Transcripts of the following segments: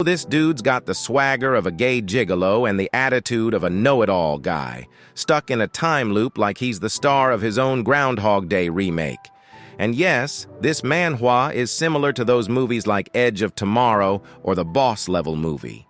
This dude's got the swagger of a gay gigolo and the attitude of a know-it-all guy, stuck in a time loop like he's the star of his own Groundhog Day remake. And yes, this Manhwa is similar to those movies like Edge of Tomorrow or the boss-level movie.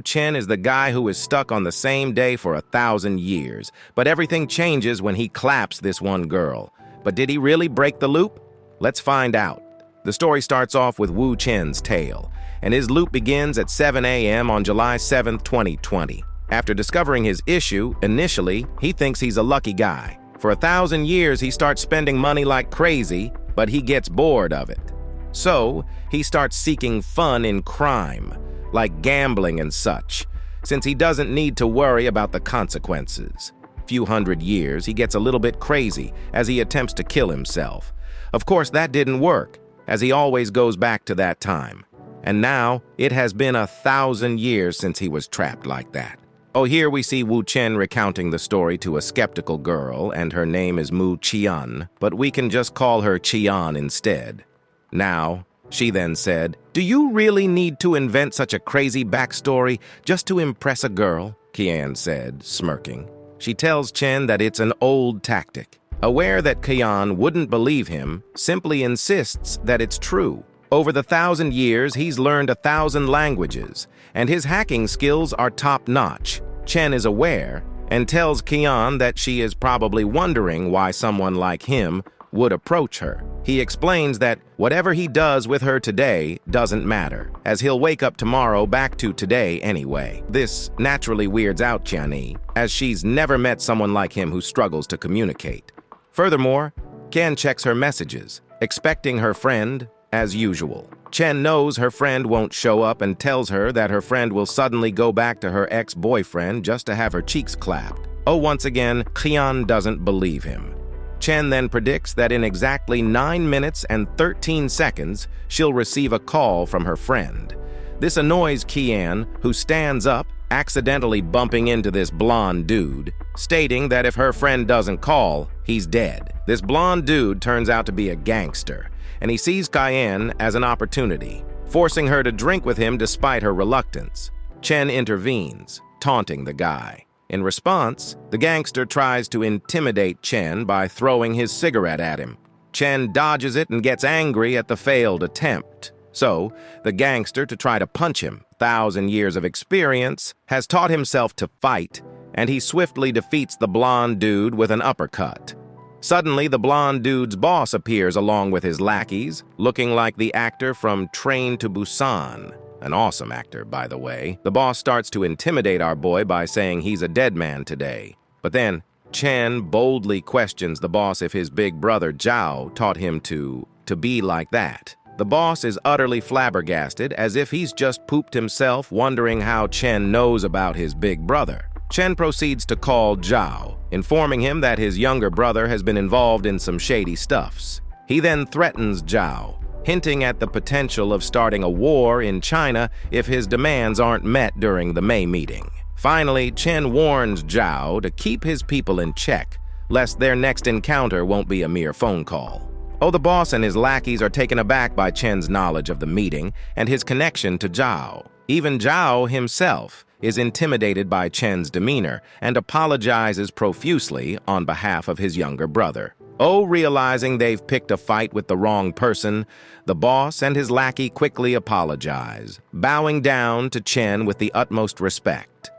Chen is the guy who is stuck on the same day for 1,000 years, but everything changes when he claps this one girl. But did he really break the loop? Let's find out. The story starts off with Chen's tale, and his loop begins at 7 a.m. on July 7, 2020. After discovering his issue, initially, he thinks he's a lucky guy. For 1,000 years, he starts spending money like crazy, but he gets bored of it. So, he starts seeking fun in crime, like gambling and such, since he doesn't need to worry about the consequences. Few hundred years, he gets a little bit crazy as he attempts to kill himself. Of course, that didn't work, as he always goes back to that time. And now, it has been 1,000 years since he was trapped like that. Here we see Chen recounting the story to a skeptical girl, and her name is Qian, but we can just call her Qian instead. Now, she then said, "Do you really need to invent such a crazy backstory just to impress a girl?" Qian said, smirking. She tells Chen that it's an old tactic. Aware that Qian wouldn't believe him, simply insists that it's true. Over the 1,000 years, he's learned 1,000 languages, and his hacking skills are top-notch. Chen is aware and tells Qian that she is probably wondering why someone like him would approach her. He explains that whatever he does with her today doesn't matter, as he'll wake up tomorrow back to today anyway. This naturally weirds out Qian, as she's never met someone like him who struggles to communicate. Furthermore, Qian checks her messages, expecting her friend as usual. Chen knows her friend won't show up and tells her that her friend will suddenly go back to her ex-boyfriend just to have her cheeks clapped. Once again, Qian doesn't believe him. Chen then predicts that in exactly 9 minutes and 13 seconds, she'll receive a call from her friend. This annoys Qian, who stands up, accidentally bumping into this blonde dude, stating that if her friend doesn't call, he's dead. This blonde dude turns out to be a gangster, and he sees Qian as an opportunity, forcing her to drink with him despite her reluctance. Chen intervenes, taunting the guy. In response, the gangster tries to intimidate Chen by throwing his cigarette at him. Chen dodges it and gets angry at the failed attempt. So, the gangster, to try to punch him, 1,000 years of experience, has taught himself to fight, and he swiftly defeats the blonde dude with an uppercut. Suddenly, the blonde dude's boss appears along with his lackeys, looking like the actor from Train to Busan. An awesome actor, by the way. The boss starts to intimidate our boy by saying he's a dead man today. But then, Chen boldly questions the boss if his big brother Zhao taught him to be like that. The boss is utterly flabbergasted, as if he's just pooped himself, wondering how Chen knows about his big brother. Chen proceeds to call Zhao, informing him that his younger brother has been involved in some shady stuffs. He then threatens Zhao, hinting at the potential of starting a war in China if his demands aren't met during the May meeting. Finally, Chen warns Zhao to keep his people in check, lest their next encounter won't be a mere phone call. The boss and his lackeys are taken aback by Chen's knowledge of the meeting and his connection to Zhao. Even Zhao himself is intimidated by Chen's demeanor and apologizes profusely on behalf of his younger brother. Realizing they've picked a fight with the wrong person, the boss and his lackey quickly apologize, bowing down to Chen with the utmost respect.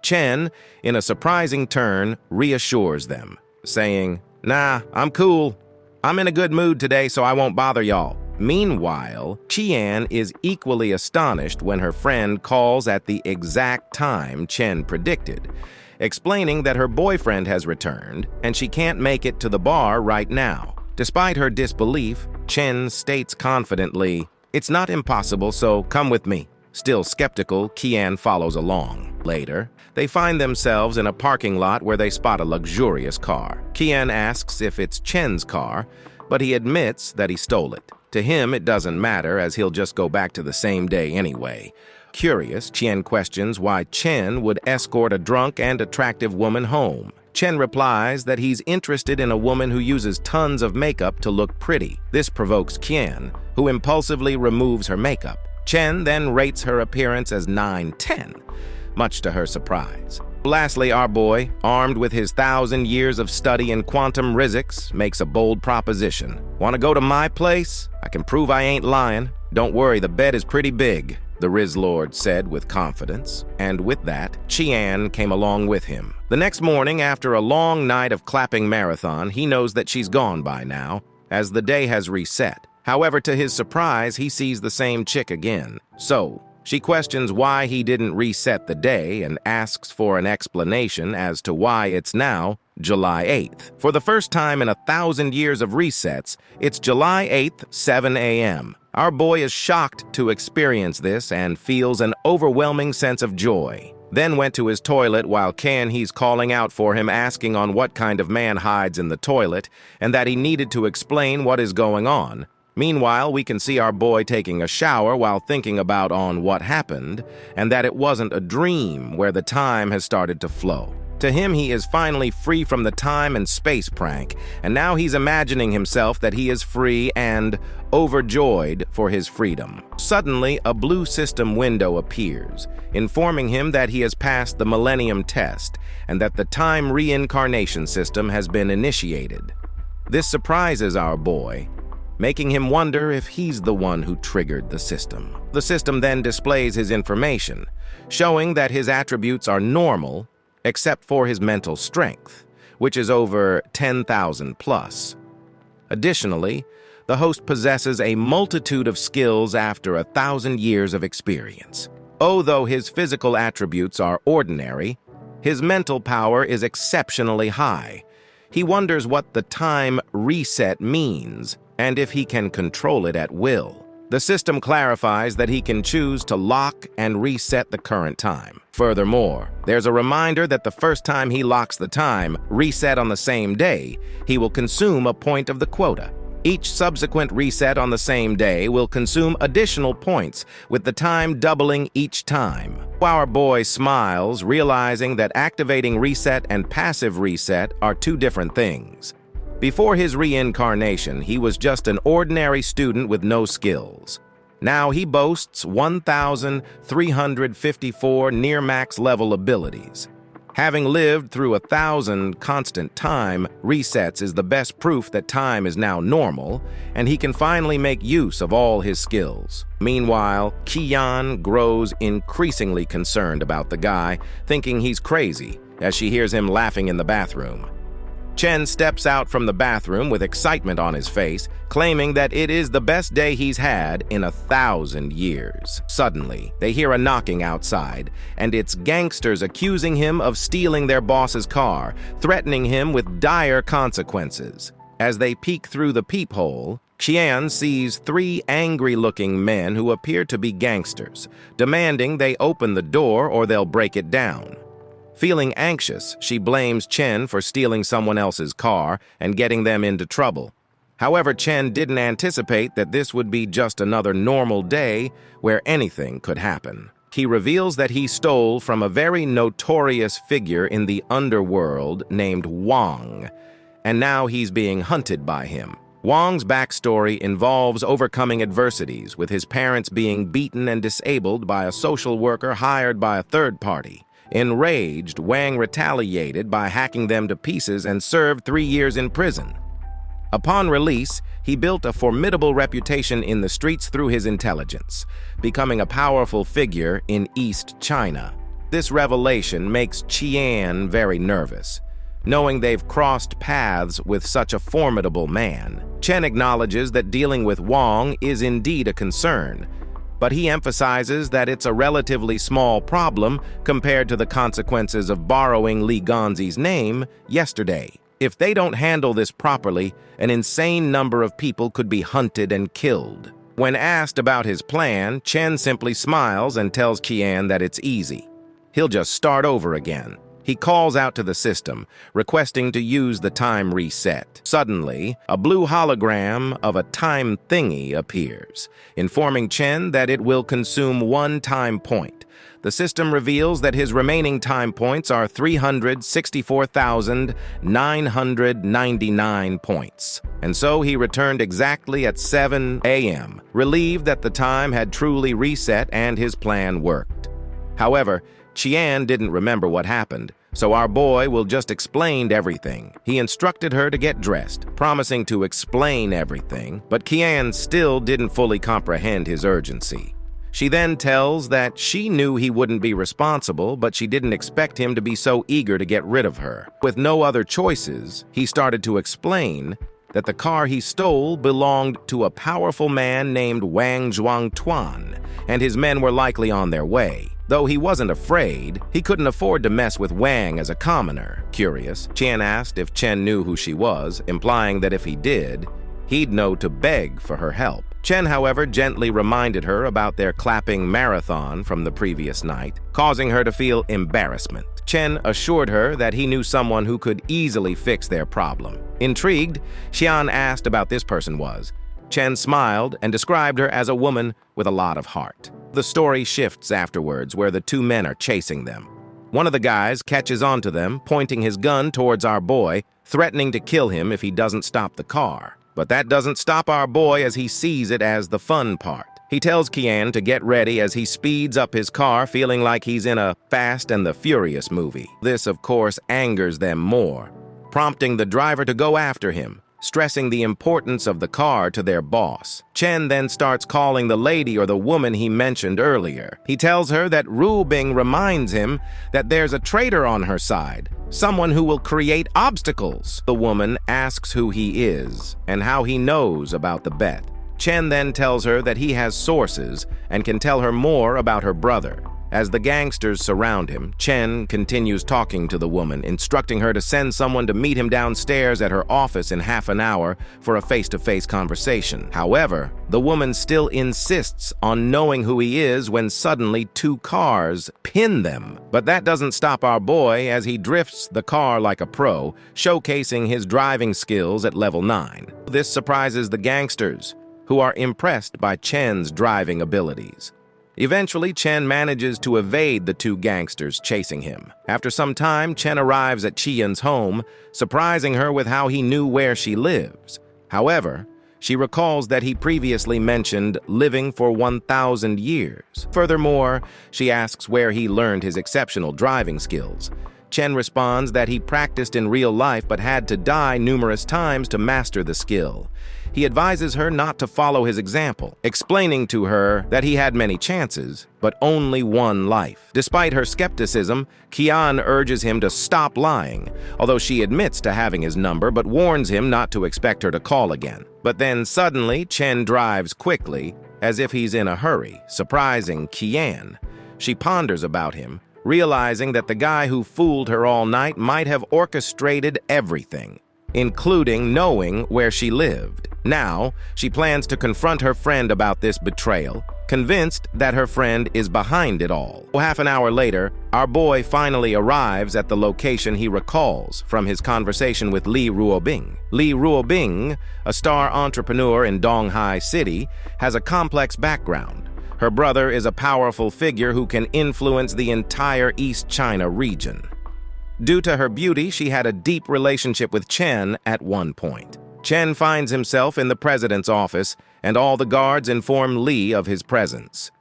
Chen, in a surprising turn, reassures them, saying, "Nah, I'm cool. I'm in a good mood today, so I won't bother y'all." Meanwhile, Qian is equally astonished when her friend calls at the exact time Chen predicted, explaining that her boyfriend has returned and she can't make it to the bar right now. Despite her disbelief, Chen states confidently, "It's not impossible, so come with me." Still skeptical, Qian follows along. Later, they find themselves in a parking lot where they spot a luxurious car. Qian asks if it's Chen's car, but he admits that he stole it. To him, it doesn't matter, as he'll just go back to the same day anyway. Curious, Chen questions why Chen would escort a drunk and attractive woman home. Chen replies that he's interested in a woman who uses tons of makeup to look pretty. This provokes Qian, who impulsively removes her makeup. Chen then rates her appearance as 9/10, much to her surprise. Lastly, our boy, armed with his 1,000 years of study in quantum physics, makes a bold proposition. "Want to go to my place? I can prove I ain't lying. Don't worry, the bed is pretty big," the Riz Lord said with confidence. And with that, Qian came along with him. The next morning, after a long night of clapping marathon, he knows that she's gone by now, as the day has reset. However, to his surprise, he sees the same chick again. So, she questions why he didn't reset the day and asks for an explanation as to why it's now July 8th. For the first time in 1,000 years of resets, it's July 8th, 7 a.m. Our boy is shocked to experience this and feels an overwhelming sense of joy. Then went to his toilet while he's calling out for him, asking on what kind of man hides in the toilet and that he needed to explain what is going on. Meanwhile, we can see our boy taking a shower while thinking about on what happened, and that it wasn't a dream where the time has started to flow. To him, he is finally free from the time and space prank, and now he's imagining himself that he is free and overjoyed for his freedom. Suddenly, a blue system window appears, informing him that he has passed the Millennium Test and that the time reincarnation system has been initiated. This surprises our boy, making him wonder if he's the one who triggered the system. The system then displays his information, showing that his attributes are normal, except for his mental strength, which is over 10,000 plus. Additionally, the host possesses a multitude of skills after 1,000 years of experience. Although his physical attributes are ordinary, his mental power is exceptionally high. He wonders what the time reset means, and if he can control it at will. The system clarifies that he can choose to lock and reset the current time. Furthermore, there's a reminder that the first time he locks the time, reset on the same day, he will consume a point of the quota. Each subsequent reset on the same day will consume additional points, with the time doubling each time. Our boy smiles, realizing that activating reset and passive reset are two different things. Before his reincarnation, he was just an ordinary student with no skills. Now he boasts 1,354 near-max level abilities. Having lived through 1,000 constant time, resets is the best proof that time is now normal, and he can finally make use of all his skills. Meanwhile, Qian grows increasingly concerned about the guy, thinking he's crazy, as she hears him laughing in the bathroom. Chen steps out from the bathroom with excitement on his face, claiming that it is the best day he's had in 1,000 years. Suddenly, they hear a knocking outside, and it's gangsters accusing him of stealing their boss's car, threatening him with dire consequences. As they peek through the peephole, Qian sees 3 angry-looking men who appear to be gangsters, demanding they open the door or they'll break it down. Feeling anxious, she blames Chen for stealing someone else's car and getting them into trouble. However, Chen didn't anticipate that this would be just another normal day where anything could happen. He reveals that he stole from a very notorious figure in the underworld named Wang, and now he's being hunted by him. Wang's backstory involves overcoming adversities, with his parents being beaten and disabled by a social worker hired by a third party. Enraged, Wang retaliated by hacking them to pieces and served 3 years in prison. Upon release, he built a formidable reputation in the streets through his intelligence, becoming a powerful figure in East China. This revelation makes Qian very nervous, knowing they've crossed paths with such a formidable man. Chen acknowledges that dealing with Wang is indeed a concern, but he emphasizes that it's a relatively small problem compared to the consequences of borrowing Li Ganzi's name yesterday. If they don't handle this properly, an insane number of people could be hunted and killed. When asked about his plan, Chen simply smiles and tells Qian that it's easy. He'll just start over again. He calls out to the system, requesting to use the time reset. Suddenly, a blue hologram of a time thingy appears, informing Chen that it will consume 1 time point. The system reveals that his remaining time points are 364,999 points. And so he returned exactly at 7 a.m., relieved that the time had truly reset and his plan worked. However, Qian didn't remember what happened, so our boy will just explain everything. He instructed her to get dressed, promising to explain everything, but Qian still didn't fully comprehend his urgency. She then tells that she knew he wouldn't be responsible, but she didn't expect him to be so eager to get rid of her. With no other choices, he started to explain that the car he stole belonged to a powerful man named Wang Zhuangtuan, and his men were likely on their way. Though he wasn't afraid, he couldn't afford to mess with Wang as a commoner. Curious, Qian asked if Chen knew who she was, implying that if he did, he'd know to beg for her help. Chen, however, gently reminded her about their clapping marathon from the previous night, causing her to feel embarrassment. Chen assured her that he knew someone who could easily fix their problem. Intrigued, Xian asked about this person was. Chen smiled and described her as a woman with a lot of heart. The story shifts afterwards, where the 2 men are chasing them. One of the guys catches onto them, pointing his gun towards our boy, threatening to kill him if he doesn't stop the car. But that doesn't stop our boy, as he sees it as the fun part. He tells Qian to get ready as he speeds up his car, feeling like he's in a Fast and the Furious movie. This, of course, angers them more, prompting the driver to go after him, stressing the importance of the car to their boss. Chen then starts calling the lady or the woman he mentioned earlier. He tells her that Ru Bing reminds him that there's a traitor on her side, someone who will create obstacles. The woman asks who he is and how he knows about the bet. Chen then tells her that he has sources and can tell her more about her brother. As the gangsters surround him, Chen continues talking to the woman, instructing her to send someone to meet him downstairs at her office in half an hour for a face-to-face conversation. However, the woman still insists on knowing who he is when suddenly 2 cars pin them. But that doesn't stop our boy, as he drifts the car like a pro, showcasing his driving skills at level 9. This surprises the gangsters, who are impressed by Chen's driving abilities. Eventually, Chen manages to evade the 2 gangsters chasing him. After some time, Chen arrives at Qian's home, surprising her with how he knew where she lives. However, she recalls that he previously mentioned living for 1,000 years. Furthermore, she asks where he learned his exceptional driving skills. Chen responds that he practiced in real life but had to die numerous times to master the skill. He advises her not to follow his example, explaining to her that he had many chances, but only 1 life. Despite her skepticism, Qian urges him to stop lying, although she admits to having his number but warns him not to expect her to call again. But then suddenly, Chen drives quickly, as if he's in a hurry, surprising Qian. She ponders about him, realizing that the guy who fooled her all night might have orchestrated everything, including knowing where she lived. Now, she plans to confront her friend about this betrayal, convinced that her friend is behind it all. Half an hour later, our boy finally arrives at the location he recalls from his conversation with Li Ruobing. Li Ruobing, a star entrepreneur in Donghai City, has a complex background. Her brother is a powerful figure who can influence the entire East China region. Due to her beauty, she had a deep relationship with Chen at one point. Chen finds himself in the president's office, and all the guards inform Li of his presence.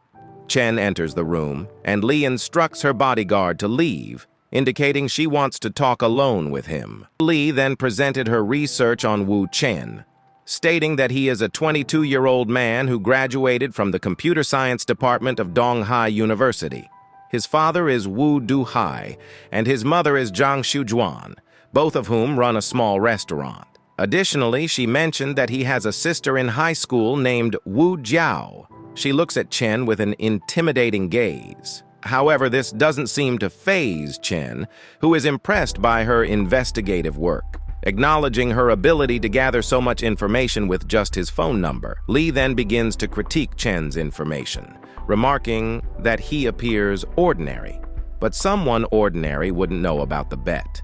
Chen enters the room, and Li instructs her bodyguard to leave, indicating she wants to talk alone with him. Li then presented her research on Wu Chen, stating that he is a 22-year-old man who graduated from the computer science department of Donghai University. His father is Wu Duhai, and his mother is Zhang Shujuan, both of whom run a small restaurant. Additionally, she mentioned that he has a sister in high school named Wu Jiao. She looks at Chen with an intimidating gaze. However, this doesn't seem to faze Chen, who is impressed by her investigative work, acknowledging her ability to gather so much information with just his phone number. Li then begins to critique Chen's information, remarking that he appears ordinary. but someone ordinary wouldn't know about the bet.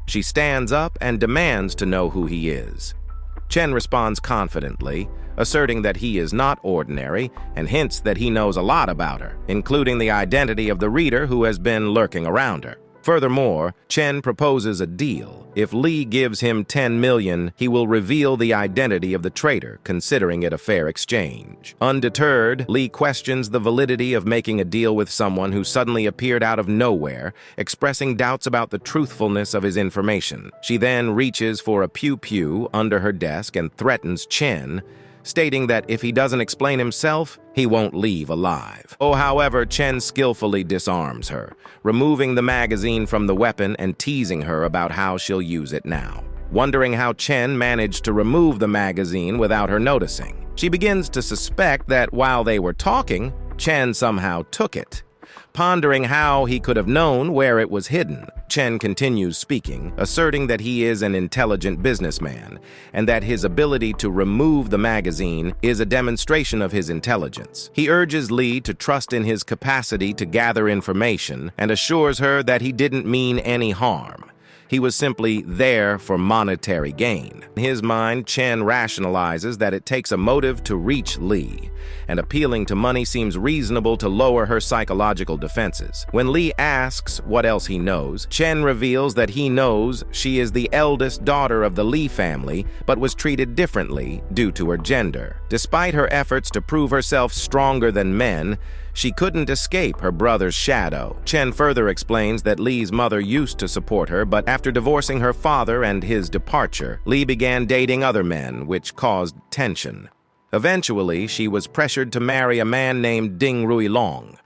She stands up and demands to know who he is. Chen responds confidently, asserting that he is not ordinary and hints that he knows a lot about her, including the identity of the reader who has been lurking around her. Furthermore, Chen proposes a deal. If Lee gives him 10 million, he will reveal the identity of the traitor, considering it a fair exchange. Undeterred, Lee questions the validity of making a deal with someone who suddenly appeared out of nowhere, expressing doubts about the truthfulness of his information. She then reaches for a pew-pew under her desk and threatens Chen, stating that if he doesn't explain himself, he won't leave alive. However, Chen skillfully disarms her, removing the magazine from the weapon and teasing her about how she'll use it now. Wondering how Chen managed to remove the magazine without her noticing, she begins to suspect that while they were talking, Chen somehow took it. Pondering how he could have known where it was hidden, Chen continues speaking, asserting that he is an intelligent businessman and that his ability to remove the magazine is a demonstration of his intelligence. He urges Lee to trust in his capacity to gather information and assures her that he didn't mean any harm. He was simply there for monetary gain. In his mind, Chen rationalizes that it takes a motive to reach Lee, and appealing to money seems reasonable to lower her psychological defenses. When Lee asks what else he knows, Chen reveals that he knows she is the eldest daughter of the Lee family, but was treated differently due to her gender. Despite her efforts to prove herself stronger than men, she couldn't escape her brother's shadow. Chen further explains that Lee's mother used to support her, but after divorcing her father and his departure, Lee began dating other men, which caused tension. Eventually, she was pressured to marry a man named Ding Ruilong,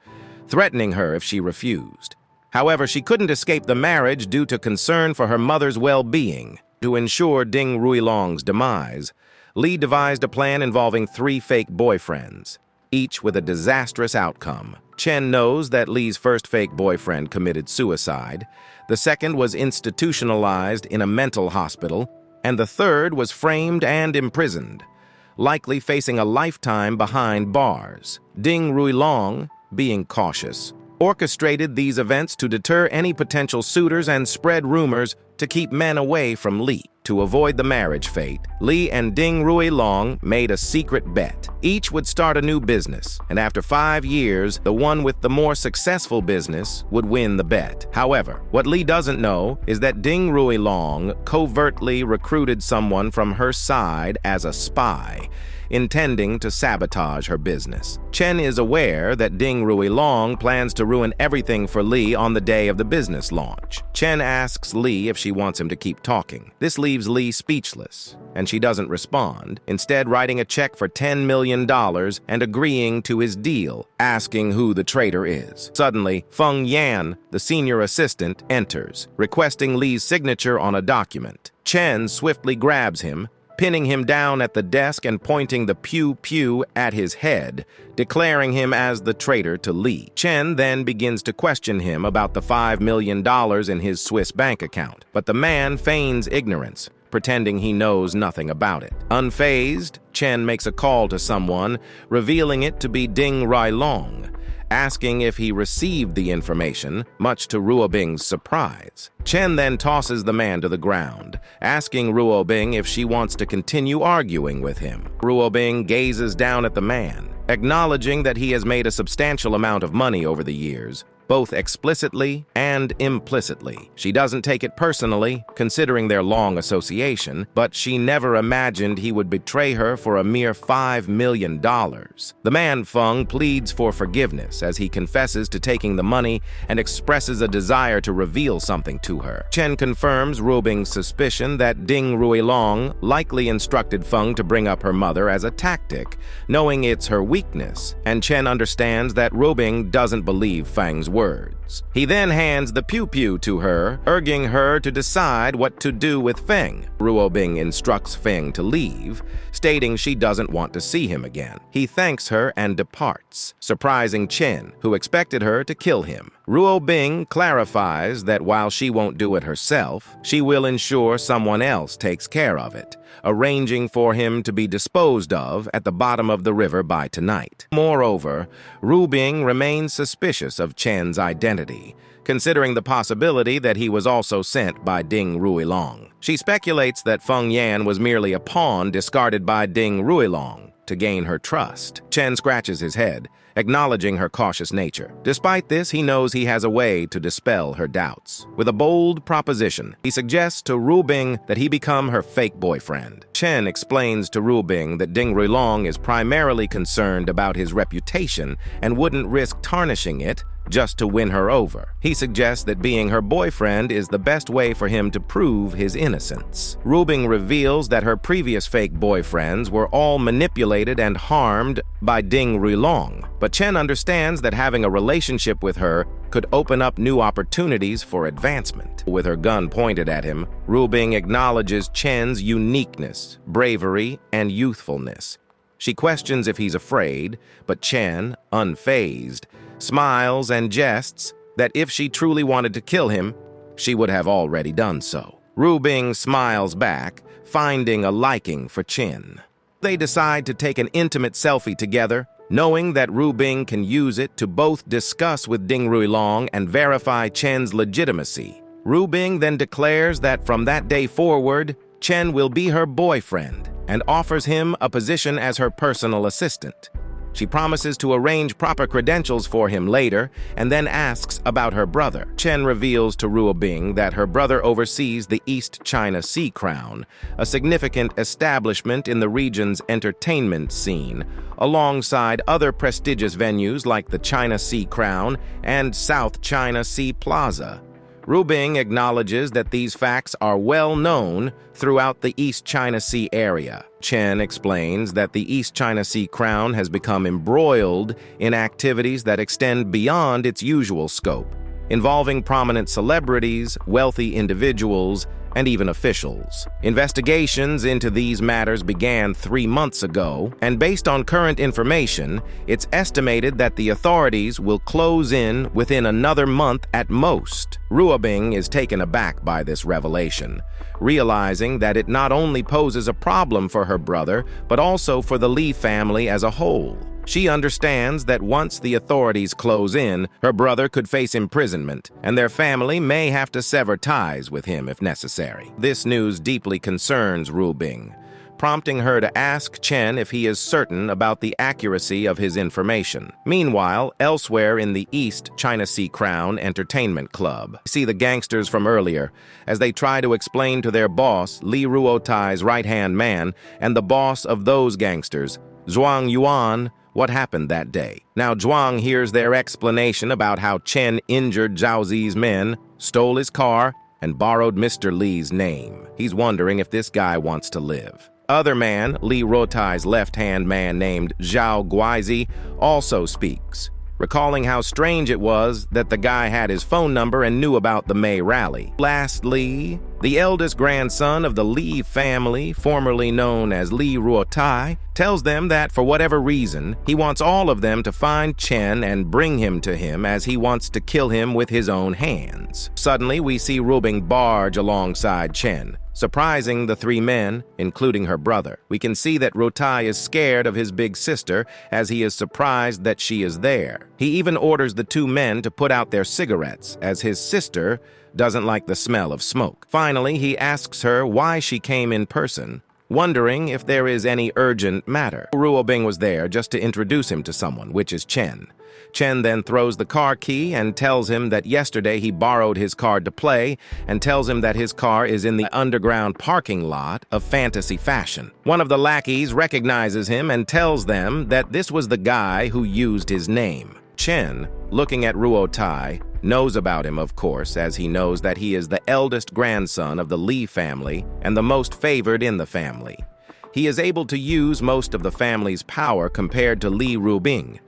threatening her if she refused. However, she couldn't escape the marriage due to concern for her mother's well-being. To ensure Ding Ruilong's demise, Lee devised a plan involving 3 fake boyfriends, each with a disastrous outcome. Chen knows that Lee's first fake boyfriend committed suicide, the second was institutionalized in a mental hospital, and the third was framed and imprisoned, likely facing a lifetime behind bars. Ding Ruilong, being cautious, orchestrated these events to deter any potential suitors and spread rumors to keep men away from Lee. To avoid the marriage fate, Lee and Ding Ruilong made a secret bet. Each would start a new business, and after 5 years, the one with the more successful business would win the bet. However, what Lee doesn't know is that Ding Ruilong covertly recruited someone from her side as a spy, intending to sabotage her business. Chen is aware that Ding Ruilong plans to ruin everything for Lee on the day of the business launch. Chen asks Lee if she wants him to keep talking. This leaves Lee speechless, and she doesn't respond, instead writing a check for $10 million and agreeing to his deal, asking who the traitor is. Suddenly, Feng Yan, the senior assistant, enters, requesting Lee's signature on a document. Chen swiftly grabs him, pinning him down at the desk and pointing the pew-pew at his head, declaring him as the traitor to Lee. Chen then begins to question him about the $5 million in his Swiss bank account, but the man feigns ignorance, pretending he knows nothing about it. Unfazed, Chen makes a call to someone, revealing it to be Ding Ruilong, asking if he received the information, much to Ruobing's surprise. Chen then tosses the man to the ground, asking Ruobing if she wants to continue arguing with him. Ruobing gazes down at the man, acknowledging that he has made a substantial amount of money over the years, both explicitly and implicitly. She doesn't take it personally, considering their long association, but she never imagined he would betray her for a mere $5 million. The man Feng pleads for forgiveness as he confesses to taking the money and expresses a desire to reveal something to her. Chen confirms Ruobing's suspicion that Ding Ruilong likely instructed Feng to bring up her mother as a tactic, knowing it's her weakness, and Chen understands that Ruobing doesn't believe Feng's words. He then hands the pew-pew to her, urging her to decide what to do with Feng. Ruobing instructs Feng to leave, stating she doesn't want to see him again. He thanks her and departs, surprising Chen, who expected her to kill him. Ruobing clarifies that while she won't do it herself, she will ensure someone else takes care of it, arranging for him to be disposed of at the bottom of the river by tonight. Moreover, Ruobing remains suspicious of Chen's identity. identity, considering the possibility that he was also sent by Ding Ruilong. She speculates that Feng Yan was merely a pawn discarded by Ding Ruilong to gain her trust. Chen scratches his head, acknowledging her cautious nature. Despite this, he knows he has a way to dispel her doubts. With a bold proposition, he suggests to Ru Bing that he become her fake boyfriend. Chen explains to Ru Bing that Ding Ruilong is primarily concerned about his reputation and wouldn't risk tarnishing it just to win her over. He suggests that being her boyfriend is the best way for him to prove his innocence. Ru Bing reveals that her previous fake boyfriends were all manipulated and harmed by Ding Ruilong, but Chen understands that having a relationship with her could open up new opportunities for advancement. With her gun pointed at him, Ru Bing acknowledges Chen's uniqueness, bravery, and youthfulness. She questions if he's afraid, but Chen, unfazed, smiles and jests that if she truly wanted to kill him, she would have already done so. Ru Bing smiles back, finding a liking for Chen. They decide to take an intimate selfie together, knowing that Ru Bing can use it to both discuss with Ding Ruilong and verify Chen's legitimacy. Ru Bing then declares that from that day forward, Chen will be her boyfriend and offers him a position as her personal assistant. She promises to arrange proper credentials for him later and then asks about her brother. Chen reveals to Ru Bing that her brother oversees the East China Sea Crown, a significant establishment in the region's entertainment scene, alongside other prestigious venues like the China Sea Crown and South China Sea Plaza. Ru Bing acknowledges that these facts are well known throughout the East China Sea area. Chen explains that the East China Sea Crown has become embroiled in activities that extend beyond its usual scope, involving prominent celebrities, wealthy individuals, and even officials. Investigations into these matters began 3 months ago, and based on current information, it's estimated that the authorities will close in within another month at most. Ru Bing is taken aback by this revelation, realizing that it not only poses a problem for her brother, but also for the Li family as a whole. She understands that once the authorities close in, her brother could face imprisonment, and their family may have to sever ties with him if necessary. This news deeply concerns Ru Bing, prompting her to ask Chen if he is certain about the accuracy of his information. Meanwhile, elsewhere in the East China Sea Crown Entertainment Club, we see the gangsters from earlier as they try to explain to their boss, Li Ruotai's right-hand man, and the boss of those gangsters, Zhuang Yuan, what happened that day. Now Zhuang hears their explanation about how Chen injured Zhao Zi's men, stole his car, and borrowed Mr. Li's name. He's wondering if this guy wants to live. Other man, Li Ruotai's left-hand man named Zhao Guizi, also speaks, recalling how strange it was that the guy had his phone number and knew about the May rally. Lastly, the eldest grandson of the Li family, formerly known as Li Ruotai, tells them that for whatever reason, he wants all of them to find Chen and bring him to him as he wants to kill him with his own hands. Suddenly, we see Ru Bing barge alongside Chen, surprising the 3 men, including her brother. We can see that Ruotai is scared of his big sister as he is surprised that she is there. He even orders the 2 men to put out their cigarettes as his sister doesn't like the smell of smoke. Finally, he asks her why she came in person, wondering if there is any urgent matter. Ru Bing was there just to introduce him to someone, which is Chen. Chen then throws the car key and tells him that yesterday he borrowed his car to play and tells him that his car is in the underground parking lot of Fantasy Fashion. One of the lackeys recognizes him and tells them that this was the guy who used his name. Chen, looking at Ruotai, knows about him, of course, as he knows that he is the eldest grandson of the Li family and the most favored in the family. He is able to use most of the family's power compared to Li Rubing.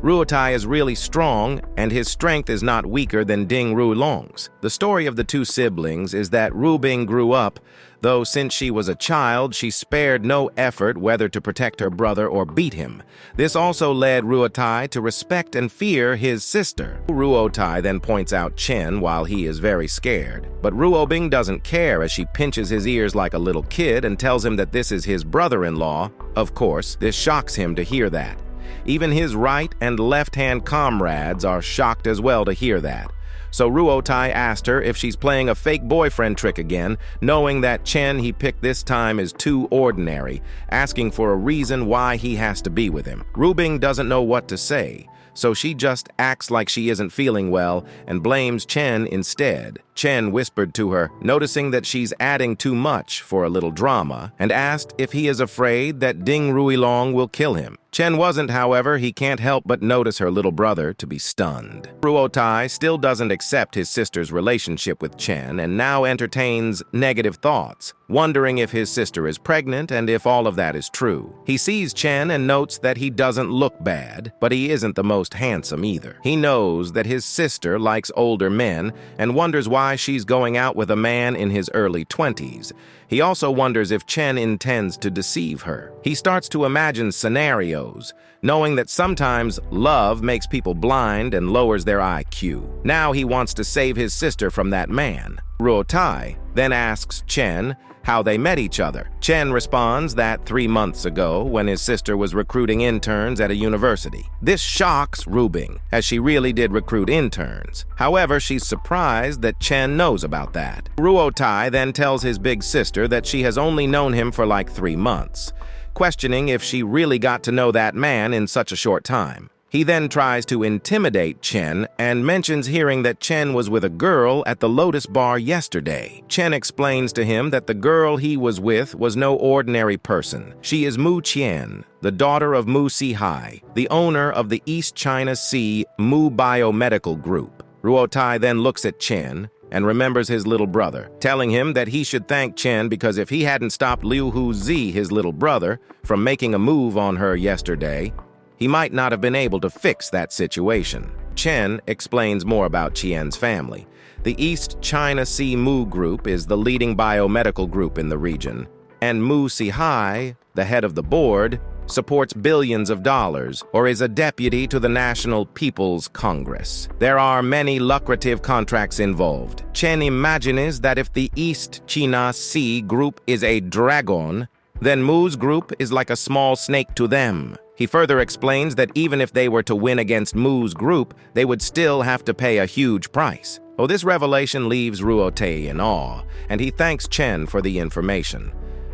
Ruotai is really strong, and his strength is not weaker than Ding Ruilong's. The story of the 2 siblings is that Ru Bing grew up, though since she was a child, she spared no effort whether to protect her brother or beat him. This also led Ruotai to respect and fear his sister. Ruotai then points out Chen while he is very scared, but Ru Bing doesn't care as she pinches his ears like a little kid and tells him that this is his brother-in-law. Of course, this shocks him to hear that. Even his right and left-hand comrades are shocked as well to hear that. so Ruotai asked her if she's playing a fake boyfriend trick again, knowing that Chen he picked this time is too ordinary, asking for a reason why he has to be with him. Rubing doesn't know what to say, so she just acts like she isn't feeling well and blames Chen instead. Chen whispered to her, noticing that she's adding too much for a little drama, and asked if he is afraid that Ding Ruilong will kill him. Chen wasn't, however. He can't help but notice her little brother to be stunned. Ruotai still doesn't accept his sister's relationship with Chen and now entertains negative thoughts, wondering if his sister is pregnant and if all of that is true. He sees Chen and notes that he doesn't look bad, but he isn't the most handsome either. He knows that his sister likes older men and wonders why she's going out with a man in his early 20s. He also wonders if Chen intends to deceive her. He starts to imagine scenarios, knowing that sometimes love makes people blind and lowers their IQ. Now he wants to save his sister from that man. Ruotai then asks Chen how they met each other. Chen responds that 3 months ago, when his sister was recruiting interns at a university. This shocks Rubing, as she really did recruit interns. However, she's surprised that Chen knows about that. Ruotai then tells his big sister that she has only known him for like 3 months, questioning if she really got to know that man in such a short time. He then tries to intimidate Chen and mentions hearing that Chen was with a girl at the Lotus Bar yesterday. Chen explains to him that the girl he was with was no ordinary person. She is Mu Qian, the daughter of Mu Sihai, the owner of the East China Sea Mu Biomedical Group. Ruotai then looks at Chen and remembers his little brother, telling him that he should thank Chen because if he hadn't stopped Liu Huzi, his little brother, from making a move on her yesterday, he might not have been able to fix that situation. Chen explains more about Qian's family. The East China Sea Mu Group is the leading biomedical group in the region, and Mu Sihai, the head of the board, supports billions of dollars or is a deputy to the National People's Congress. There are many lucrative contracts involved. Chen imagines that if the East China Sea Group is a dragon, then Mu's group is like a small snake to them. He further explains that even if they were to win against Mu's group, they would still have to pay a huge price. Oh, this revelation leaves Ruotai in awe, and he thanks Chen for the information.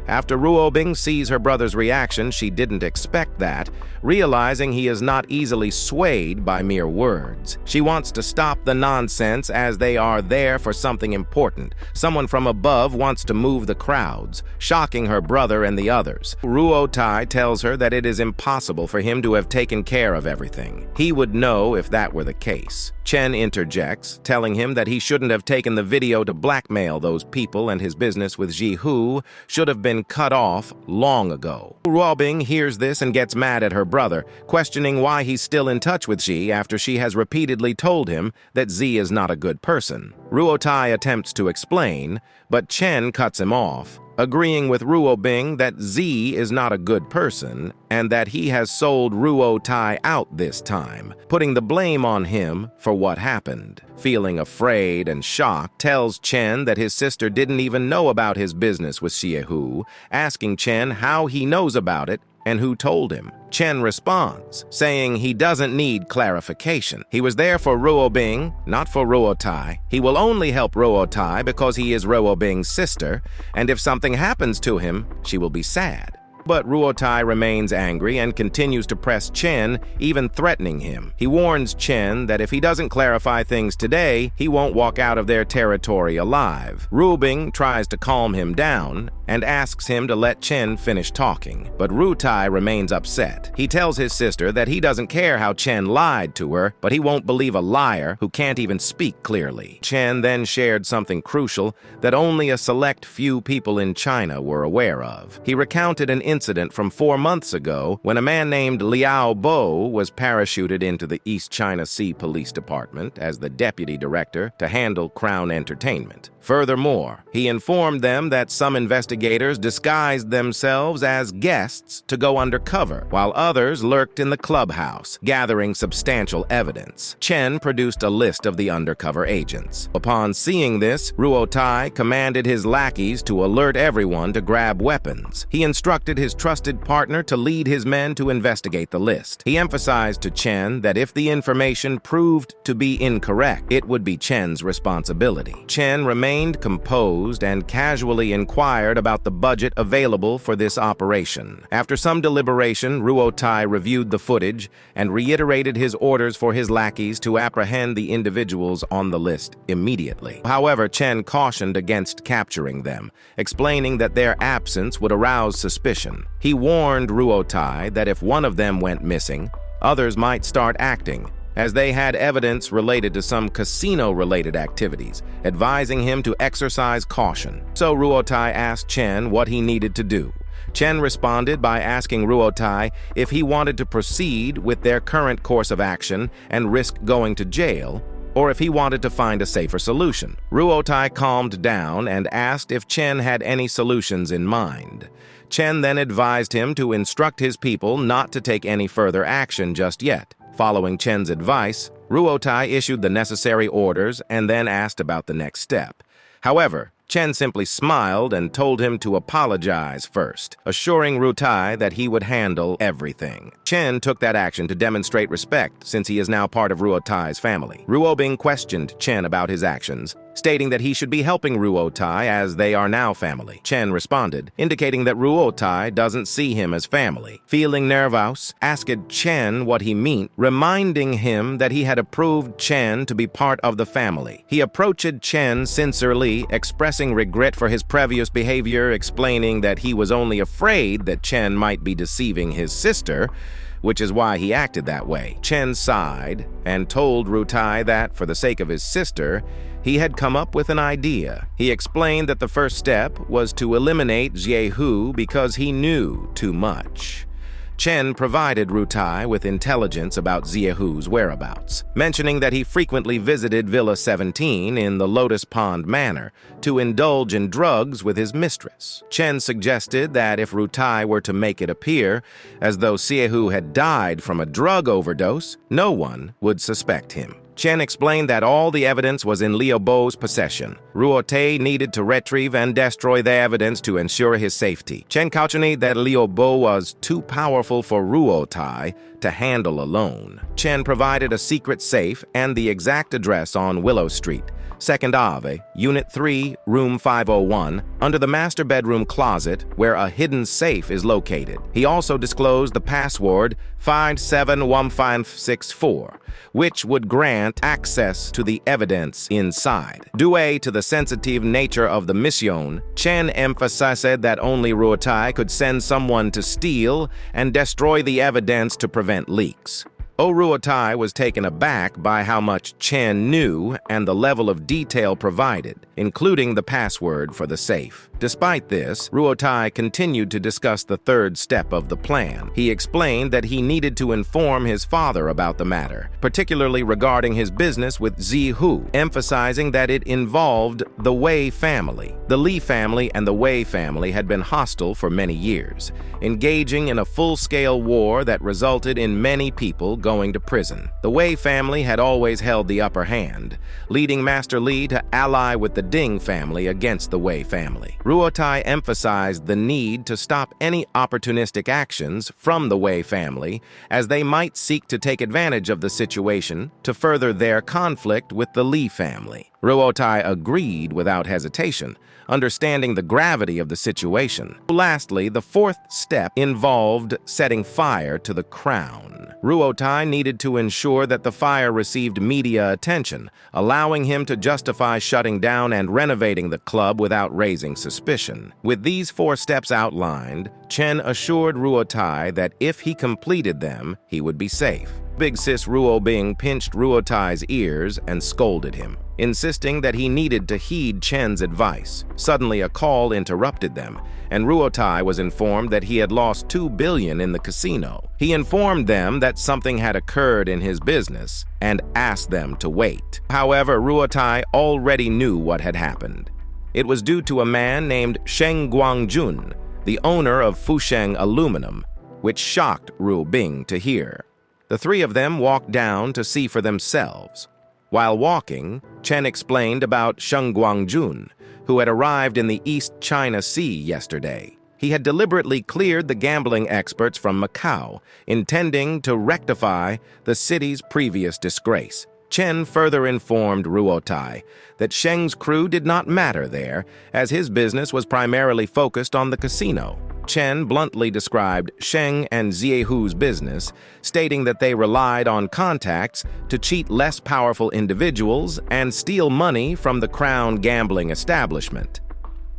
After Ruobing sees her brother's reaction, she didn't expect that, realizing he is not easily swayed by mere words. She wants to stop the nonsense as they are there for something important. Someone from above wants to move the crowds, shocking her brother and the others. Ruotai tells her that it is impossible for him to have taken care of everything. He would know if that were the case. Chen interjects, telling him that he shouldn't have taken the video to blackmail those people and his business with Jihu should have been cut off long ago. Ruobing hears this and gets mad at her brother, questioning why he's still in touch with Ji after she has repeatedly told him that Z is not a good person. Ruotai attempts to explain, but Chen cuts him off, agreeing with Ruobing that Z is not a good person and that he has sold Ruotai out this time, putting the blame on him for what happened. Feeling afraid and shocked, tells Chen that his sister didn't even know about his business with Xiehu, asking Chen how he knows about it and who told him. Chen responds, saying he doesn't need clarification. He was there for Ruobing, not for Ruotai. He will only help Ruotai because he is Ruobing's sister, and if something happens to him, she will be sad. But Ruotai remains angry and continues to press Chen, even threatening him. He warns Chen that if he doesn't clarify things today, he won't walk out of their territory alive. Ruobing tries to calm him down and asks him to let Chen finish talking, but Ruotai remains upset. He tells his sister that he doesn't care how Chen lied to her, but he won't believe a liar who can't even speak clearly. Chen then shared something crucial that only a select few people in China were aware of. He recounted an incident from 4 months ago when a man named Liao Bo was parachuted into the East China Sea Police Department as the deputy director to handle Crown Entertainment. Furthermore, he informed them that some investigators disguised themselves as guests to go undercover, while others lurked in the clubhouse, gathering substantial evidence. Chen produced a list of the undercover agents. Upon seeing this, Ruotai commanded his lackeys to alert everyone to grab weapons. He instructed his his trusted partner to lead his men to investigate the list. He emphasized to Chen that if the information proved to be incorrect, it would be Chen's responsibility. Chen remained composed and casually inquired about the budget available for this operation. After some deliberation, Ruotai reviewed the footage and reiterated his orders for his lackeys to apprehend the individuals on the list immediately. However, Chen cautioned against capturing them, explaining that their absence would arouse suspicion. He warned Ruotai that if one of them went missing, others might start acting, as they had evidence related to some casino-related activities, advising him to exercise caution. So Ruotai asked Chen what he needed to do. Chen responded by asking Ruotai if he wanted to proceed with their current course of action and risk going to jail, or if he wanted to find a safer solution. Ruotai calmed down and asked if Chen had any solutions in mind. Chen then advised him to instruct his people not to take any further action just yet. Following Chen's advice, Ruotai issued the necessary orders and then asked about the next step. However, Chen simply smiled and told him to apologize first, assuring Ruotai that he would handle everything. Chen took that action to demonstrate respect since he is now part of Ruotai's family. Ruobing questioned Chen about his actions, stating that he should be helping Ruotai as they are now family. Chen responded, indicating that Ruotai doesn't see him as family. Feeling nervous, asked Chen what he meant, reminding him that he had approved Chen to be part of the family. He approached Chen sincerely, expressing regret for his previous behavior, explaining that he was only afraid that Chen might be deceiving his sister, which is why he acted that way. Chen sighed and told Ruotai that, for the sake of his sister, he had come up with an idea. He explained that the first step was to eliminate Ziehu because he knew too much. Chen provided Ruotai with intelligence about Ziehu's whereabouts, mentioning that he frequently visited Villa 17 in the Lotus Pond Manor to indulge in drugs with his mistress. Chen suggested that if Ruotai were to make it appear as though Ziehu had died from a drug overdose, no one would suspect him. Chen explained that all the evidence was in Liu Bo's possession. Ruotai needed to retrieve and destroy the evidence to ensure his safety. Chen cautioned that Liu Bo was too powerful for Ruotai to handle alone. Chen provided a secret safe and the exact address on Willow Street, 2nd Ave, Unit 3, Room 501, under the master bedroom closet where a hidden safe is located. He also disclosed the password 571564, which would grant access to the evidence inside. Due to the sensitive nature of the mission, Chen emphasized that only Ruotai could send someone to steal and destroy the evidence to prevent leaks. Ruotai was taken aback by how much Chen knew and the level of detail provided, including the password for the safe. Despite this, Ruotai continued to discuss the third step of the plan. He explained that he needed to inform his father about the matter, particularly regarding his business with Ziehu, emphasizing that it involved the Wei family. The Li family and the Wei family had been hostile for many years, engaging in a full-scale war that resulted in many people going to prison. The Wei family had always held the upper hand, leading Master Li to ally with the Ding family against the Wei family. Ruotai emphasized the need to stop any opportunistic actions from the Wei family, as they might seek to take advantage of the situation to further their conflict with the Li family. Ruotai agreed without hesitation, understanding the gravity of the situation. Lastly, the fourth step involved setting fire to the crown. Ruotai needed to ensure that the fire received media attention, allowing him to justify shutting down and renovating the club without raising suspicion. With these 4 steps outlined, Chen assured Ruotai that if he completed them, he would be safe. Big Sis Ruobing pinched Ruotai's ears and scolded him, insisting that he needed to heed Chen's advice. Suddenly, a call interrupted them, and Ruotai was informed that he had lost 2 billion in the casino. He informed them that something had occurred in his business and asked them to wait. However, Ruotai already knew what had happened. It was due to a man named Sheng Guangjun, the owner of Fusheng Aluminum, which shocked Ruobing to hear. The 3 of them walked down to see for themselves. While walking, Chen explained about Sheng Guangjun, who had arrived in the East China Sea yesterday. He had deliberately cleared the gambling experts from Macau, intending to rectify the city's previous disgrace. Chen further informed Ruotai that Sheng's crew did not matter there, as his business was primarily focused on the casino. Chen bluntly described Sheng and Ziehu's business, stating that they relied on contacts to cheat less powerful individuals and steal money from the crown gambling establishment.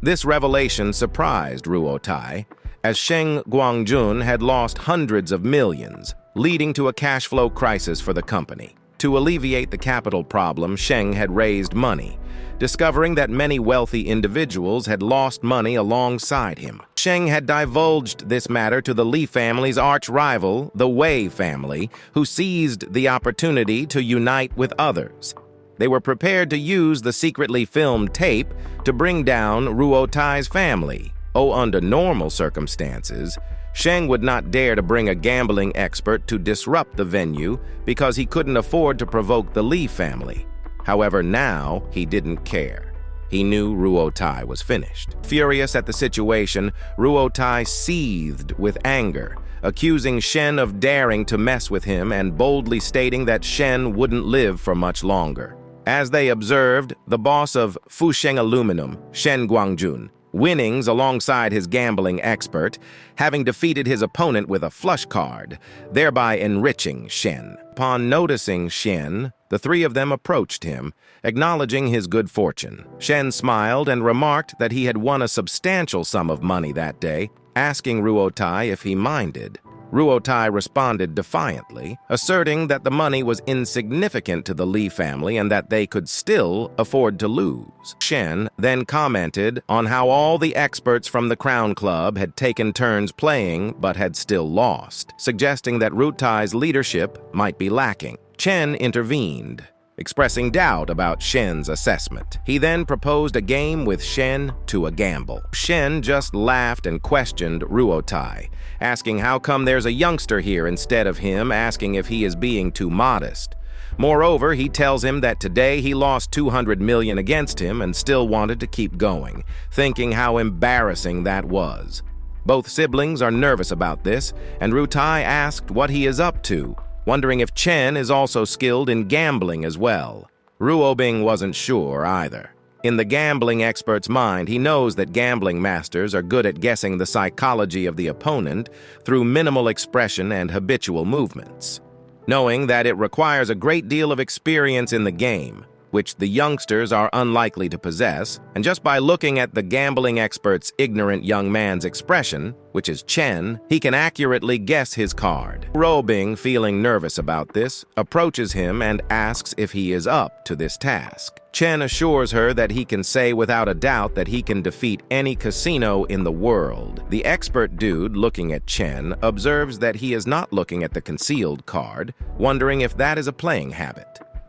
This revelation surprised Ruotai, as Sheng Guangjun had lost hundreds of millions, leading to a cash flow crisis for the company. To alleviate the capital problem, Sheng had raised money, discovering that many wealthy individuals had lost money alongside him. Sheng had divulged this matter to the Li family's arch-rival, the Wei family, who seized the opportunity to unite with others. They were prepared to use the secretly filmed tape to bring down Ruotai's family. Under normal circumstances, Sheng would not dare to bring a gambling expert to disrupt the venue because he couldn't afford to provoke the Li family. However, now he didn't care. He knew Ruotai was finished. Furious at the situation, Ruotai seethed with anger, accusing Shen of daring to mess with him and boldly stating that Shen wouldn't live for much longer. As they observed, the boss of Fusheng Aluminum, Shen Guangjun, winnings alongside his gambling expert, having defeated his opponent with a flush card, thereby enriching Shen. Upon noticing Shen, the three of them approached him, acknowledging his good fortune. Shen smiled and remarked that he had won a substantial sum of money that day, asking Ruotai if he minded. Ruotai responded defiantly, asserting that the money was insignificant to the Li family and that they could still afford to lose. Shen then commented on how all the experts from the Crown Club had taken turns playing but had still lost, suggesting that Ruotai's leadership might be lacking. Chen intervened, expressing doubt about Shen's assessment. He then proposed a game with Shen to a gamble. Shen just laughed and questioned Ruotai, asking how come there's a youngster here instead of him, asking if he is being too modest. Moreover, he tells him that today he lost 200 million against him and still wanted to keep going, thinking how embarrassing that was. Both siblings are nervous about this, and Ruotai asked what he is up to, wondering if Chen is also skilled in gambling as well. Ruobing wasn't sure either. In the gambling expert's mind, he knows that gambling masters are good at guessing the psychology of the opponent through minimal expression and habitual movements. Knowing that it requires a great deal of experience in the game, which the youngsters are unlikely to possess, and just by looking at the gambling expert's ignorant young man's expression, which is Chen, he can accurately guess his card. Ruobing, feeling nervous about this, approaches him and asks if he is up to this task. Chen assures her that he can say without a doubt that he can defeat any casino in the world. The expert dude, looking at Chen, observes that he is not looking at the concealed card, wondering if that is a playing habit.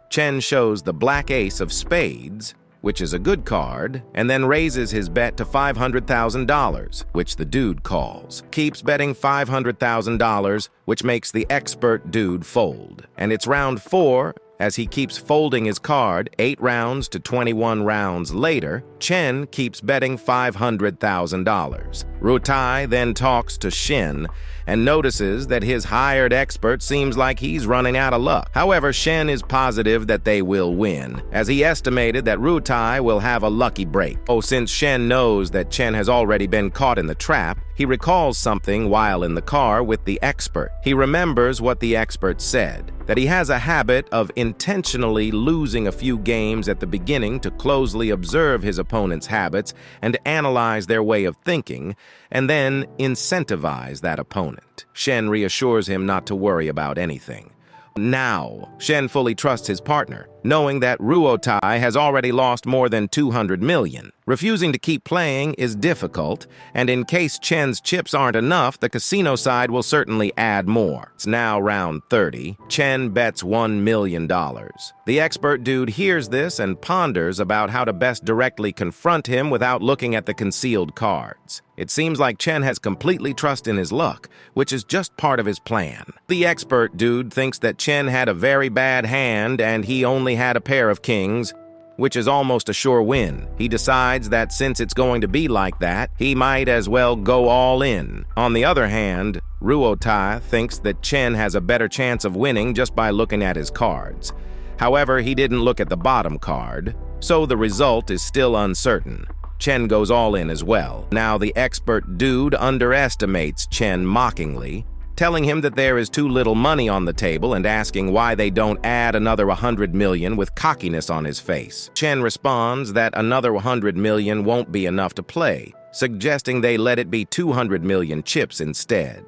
Chen shows the black ace of spades, which is a good card, and then raises his bet to $500,000, which the dude calls. Keeps betting $500,000, which makes the expert dude fold. And it's round 4, as he keeps folding his card 8 rounds to 21 rounds later. Chen keeps betting $500,000. Ruotai then talks to Shen and notices that his hired expert seems like he's running out of luck. However, Shen is positive that they will win, as he estimated that Ruotai will have a lucky break. Since Shen knows that Chen has already been caught in the trap, he recalls something while in the car with the expert. He remembers what the expert said, that he has a habit of intentionally losing a few games at the beginning to closely observe his opponent's habits and analyze their way of thinking, and then incentivize that opponent. Shen reassures him not to worry about anything. Now, Shen fully trusts his partner, knowing that Ruotai has already lost more than 200 million. Refusing to keep playing is difficult, and in case Chen's chips aren't enough, the casino side will certainly add more. It's now round 30. Chen bets $1 million. The expert dude hears this and ponders about how to best directly confront him without looking at the concealed cards. It seems like Chen has completely trust in his luck, which is just part of his plan. The expert dude thinks that Chen had a very bad hand and he only had a pair of kings. which is almost a sure win. He decides that since it's going to be like that, he might as well go all in. On the other hand, Ruotai thinks that Chen has a better chance of winning just by looking at his cards. However, he didn't look at the bottom card, so the result is still uncertain. Chen goes all in as well. Now the expert dude underestimates Chen mockingly, telling him that there is too little money on the table and asking why they don't add another 100 million with cockiness on his face. Chen responds that another 100 million won't be enough to play, suggesting they let it be 200 million chips instead.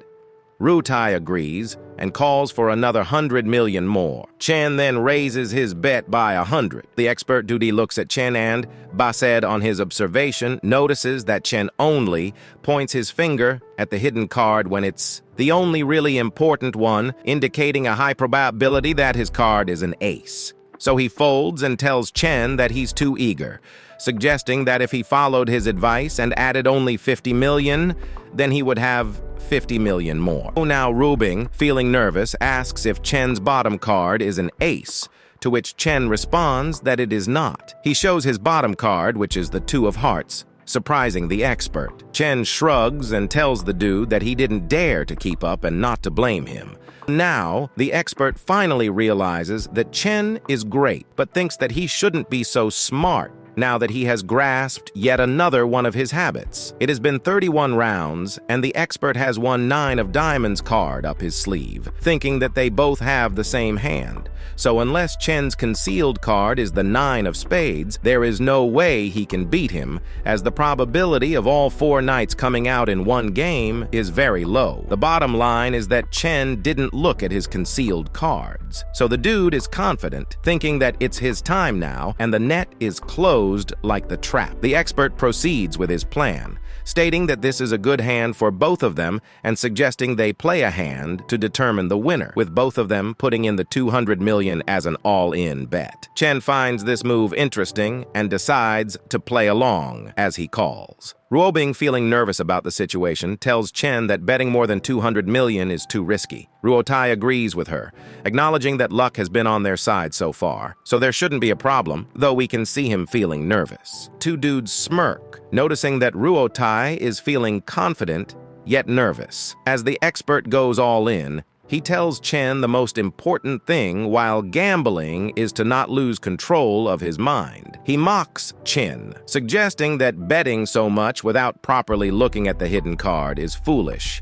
Ruotai agrees and calls for another 100 million more. Chen then raises his bet by 100. The expert dude looks at Chen and, based on his observation, notices that Chen only points his finger at the hidden card when it's the only really important one, indicating a high probability that his card is an ace. So he folds and tells Chen that he's too eager, suggesting that if he followed his advice and added only 50 million, then he would have 50 million more. Now Rubing, feeling nervous, asks if Chen's bottom card is an ace, to which Chen responds that it is not. He shows his bottom card, which is the two of hearts, surprising the expert. Chen shrugs and tells the dude that he didn't dare to keep up and not to blame him. Now, the expert finally realizes that Chen is great, but thinks that he shouldn't be so smart now that he has grasped yet another one of his habits. It has been 31 rounds, and the expert has one 9 of diamonds card up his sleeve, thinking that they both have the same hand. So unless Chen's concealed card is the 9 of spades, there is no way he can beat him, as the probability of all 4 knights coming out in one game is very low. The bottom line is that Chen didn't look at his concealed cards. So the dude is confident, thinking that it's his time now, and the net is closed like the trap. The expert proceeds with his plan, stating that this is a good hand for both of them and suggesting they play a hand to determine the winner, with both of them putting in the 200 million as an all-in bet. Chen finds this move interesting and decides to play along, as he calls. Ruobing, feeling nervous about the situation, tells Chen that betting more than 200 million is too risky. Ruotai agrees with her, acknowledging that luck has been on their side so far, so there shouldn't be a problem, though we can see him feeling nervous. Two dudes smirk, noticing that Ruotai is feeling confident yet nervous. As the expert goes all in, he tells Chen the most important thing while gambling is to not lose control of his mind. He mocks Chen, suggesting that betting so much without properly looking at the hidden card is foolish.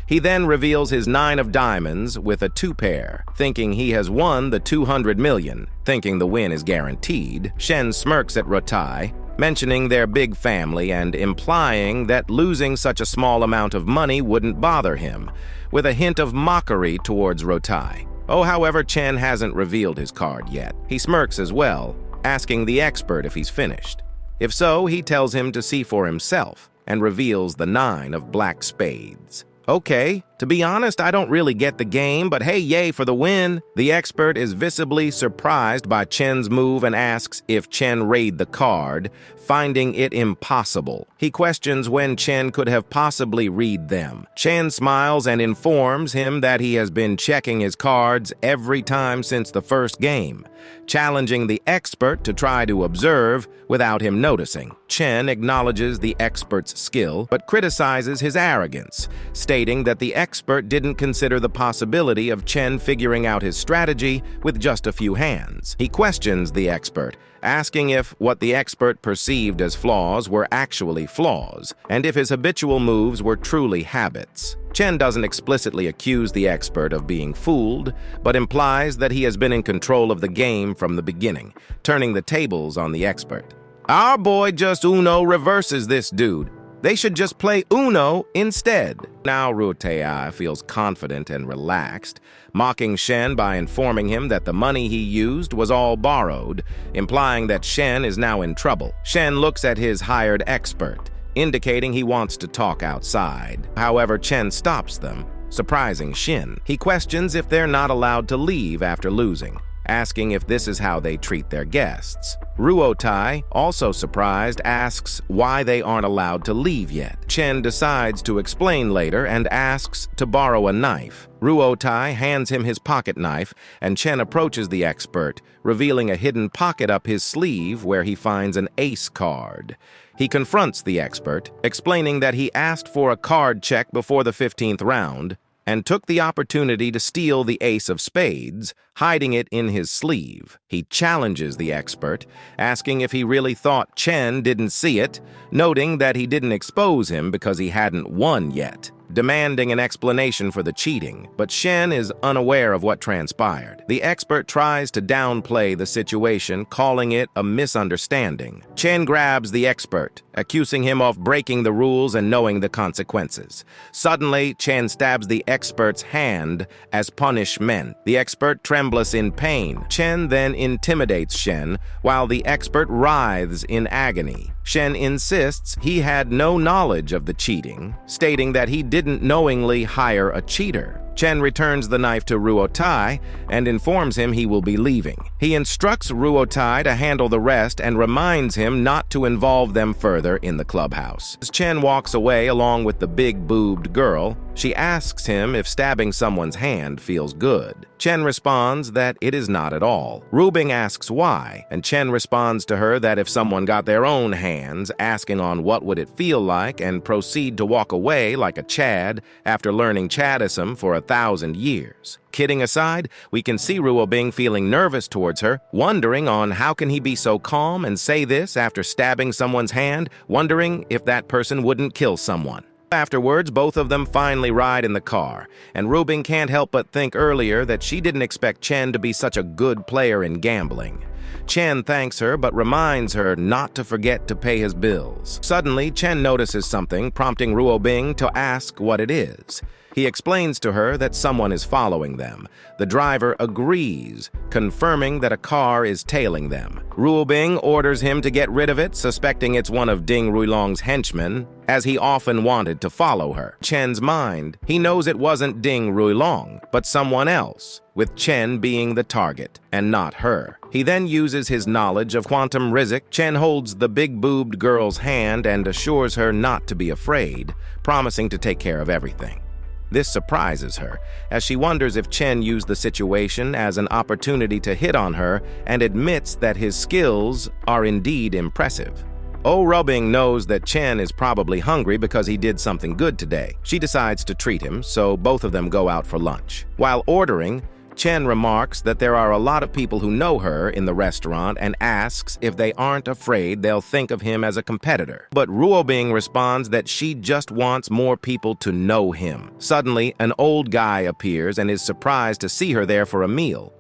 He then reveals his 9 of diamonds with a 2-pair, thinking he has won the 200 million. Thinking the win is guaranteed, Shen smirks at Ruotai, mentioning their big family and implying that losing such a small amount of money wouldn't bother him, with a hint of mockery towards Ruotai. However, Chen hasn't revealed his card yet. He smirks as well, asking the expert if he's finished. If so, he tells him to see for himself and reveals the 9 of black spades. Okay, to be honest, I don't really get the game, but hey, yay for the win. The expert is visibly surprised by Chen's move and asks if Chen raid the card, finding it impossible. He questions when Chen could have possibly read them. Chen smiles and informs him that he has been checking his cards every time since the first game, challenging the expert to try to observe without him noticing. Chen acknowledges the expert's skill, but criticizes his arrogance, stating that the expert didn't consider the possibility of Chen figuring out his strategy with just a few hands. He questions the expert, asking if what the expert perceived as flaws were actually flaws, and if his habitual moves were truly habits. Chen doesn't explicitly accuse the expert of being fooled, but implies that he has been in control of the game from the beginning, turning the tables on the expert. Our boy just Uno reverses this dude. They should just play Uno instead. Now Ruotai feels confident and relaxed, mocking Shen by informing him that the money he used was all borrowed, implying that Shen is now in trouble. Shen looks at his hired expert, indicating he wants to talk outside. However, Chen stops them, surprising Shin. He questions if they're not allowed to leave after losing, asking if this is how they treat their guests. Ruotai, also surprised, asks why they aren't allowed to leave yet. Chen decides to explain later and asks to borrow a knife. Ruotai hands him his pocket knife, and Chen approaches the expert, revealing a hidden pocket up his sleeve where he finds an ace card. He confronts the expert, explaining that he asked for a card check before the 15th round, and took the opportunity to steal the ace of spades, hiding it in his sleeve. He challenges the expert, asking if he really thought Chen didn't see it, noting that he didn't expose him because he hadn't won yet, demanding an explanation for the cheating, but Chen is unaware of what transpired. The expert tries to downplay the situation, calling it a misunderstanding. Chen grabs the expert, accusing him of breaking the rules and knowing the consequences. Suddenly, Chen stabs the expert's hand as punishment. The expert trembles in pain. Chen then intimidates Shen, while the expert writhes in agony. Shen insists he had no knowledge of the cheating, stating that he didn't knowingly hire a cheater. Chen returns the knife to Ruotai and informs him he will be leaving. He instructs Ruotai to handle the rest and reminds him not to involve them further in the clubhouse. As Chen walks away along with the big-boobed girl, she asks him if stabbing someone's hand feels good. Chen responds that it is not at all. Rubing asks why, and Chen responds to her that if someone got their own hands, asking on what would it feel like, and proceed to walk away like a Chad after learning Chaddism for 1,000 years. Kidding aside, we can see Ruobing feeling nervous towards her, wondering on how can he be so calm and say this after stabbing someone's hand, wondering if that person wouldn't kill someone. Afterwards, both of them finally ride in the car, and Rubing can't help but think earlier that she didn't expect Chen to be such a good player in gambling. Chen thanks her but reminds her not to forget to pay his bills. Suddenly, Chen notices something, prompting Ruobing to ask what it is. He explains to her that someone is following them. The driver agrees, confirming that a car is tailing them. Ruobing orders him to get rid of it, suspecting it's one of Ding Ruilong's henchmen, as he often wanted to follow her. Chen's mind, he knows it wasn't Ding Ruilong, but someone else, with Chen being the target, and not her. He then uses his knowledge of quantum Rizik. Chen holds the big-boobed girl's hand and assures her not to be afraid, promising to take care of everything. This surprises her, as she wonders if Chen used the situation as an opportunity to hit on her and admits that his skills are indeed impressive. Rubing knows that Chen is probably hungry because he did something good today. She decides to treat him, so both of them go out for lunch. While ordering, Chen remarks that there are a lot of people who know her in the restaurant and asks if they aren't afraid they'll think of him as a competitor. But Ruobing responds that she just wants more people to know him. Suddenly, an old guy appears and is surprised to see her there for a meal.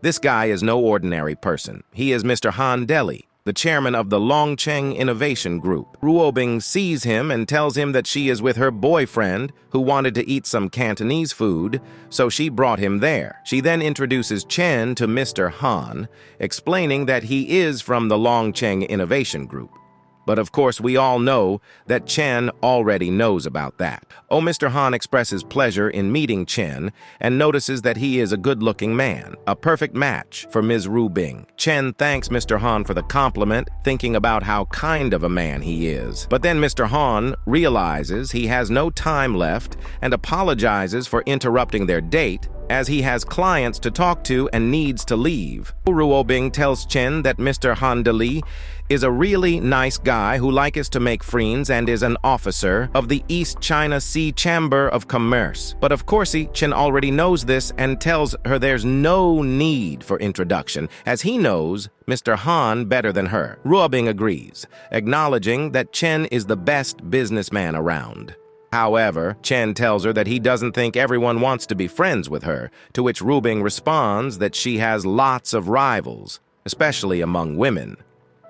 This guy is no ordinary person. He is Mr. Han Deli, the chairman of the Longcheng Innovation Group. Ruobing sees him and tells him that she is with her boyfriend, who wanted to eat some Cantonese food, so she brought him there. She then introduces Chen to Mr. Han, explaining that he is from the Longcheng Innovation Group. But of course, we all know that Chen already knows about that. Mr. Han expresses pleasure in meeting Chen and notices that he is a good-looking man, a perfect match for Ms. Rubing. Chen thanks Mr. Han for the compliment, thinking about how kind of a man he is. But then Mr. Han realizes he has no time left and apologizes for interrupting their date, as he has clients to talk to and needs to leave. Ruobing tells Chen that Mr. Handali is a really nice guy who likes to make friends and is an officer of the East China Sea Chamber of Commerce. But of course, Chen already knows this and tells her there's no need for introduction, as he knows Mr. Han better than her. Ruobing agrees, acknowledging that Chen is the best businessman around. However, Chen tells her that he doesn't think everyone wants to be friends with her, to which Rubing responds that she has lots of rivals, especially among women.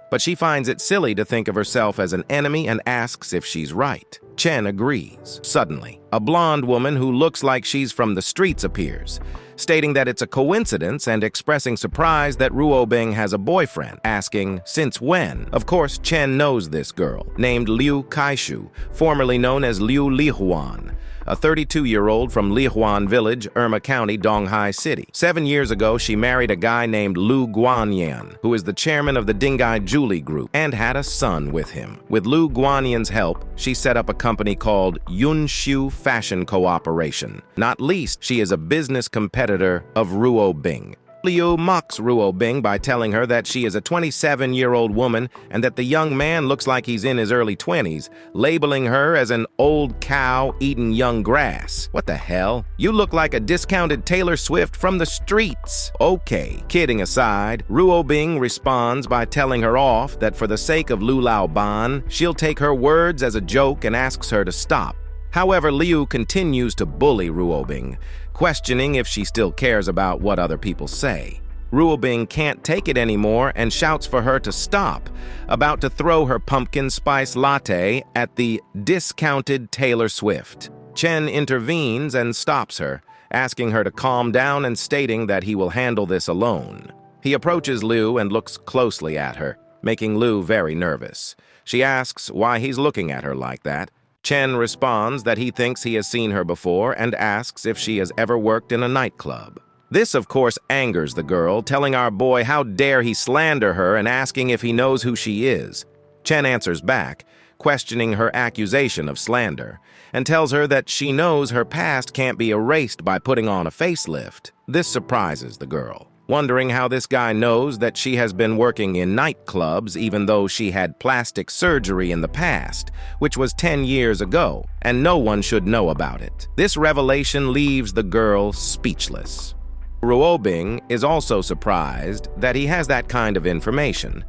But she finds it silly to think of herself as an enemy and asks if she's right. Chen agrees. Suddenly, a blonde woman who looks like she's from the streets appears, stating that it's a coincidence and expressing surprise that Ruobing has a boyfriend, asking, since when? Of course, Chen knows this girl, named Liu Kaishu, formerly known as Liu Lihuan. a 32-year-old from Lihuan Village, Irma County, Donghai City. 7 years ago, she married a guy named Lu Guanyan, who is the chairman of the Dingai Julie Group, and had a son with him. With Lu Guanyan's help, she set up a company called Yunshu Fashion Cooperation. Not least, she is a business competitor of Ruo Bing. Liu mocks Ruo Bing by telling her that she is a 27-year-old woman and that the young man looks like he's in his early 20s, labeling her as an old cow eating young grass. What the hell? You look like a discounted Taylor Swift from the streets. Okay, kidding aside, Ruo Bing responds by telling her off that for the sake of Lu Lao Ban, she'll take her words as a joke and asks her to stop. However, Liu continues to bully Ruo Bing, questioning if she still cares about what other people say. Ruo Bing can't take it anymore and shouts for her to stop, about to throw her pumpkin spice latte at the discounted Taylor Swift. Chen intervenes and stops her, asking her to calm down and stating that he will handle this alone. He approaches Liu and looks closely at her, making Liu very nervous. She asks why he's looking at her like that. Chen responds that he thinks he has seen her before and asks if she has ever worked in a nightclub. This, of course, angers the girl, telling our boy how dare he slander her and asking if he knows who she is. Chen answers back, questioning her accusation of slander, and tells her that she knows her past can't be erased by putting on a facelift. This surprises the girl, wondering how this guy knows that she has been working in nightclubs even though she had plastic surgery in the past, which was 10 years ago, and no one should know about it. This revelation leaves the girl speechless. Ruo Bing is also surprised that he has that kind of information,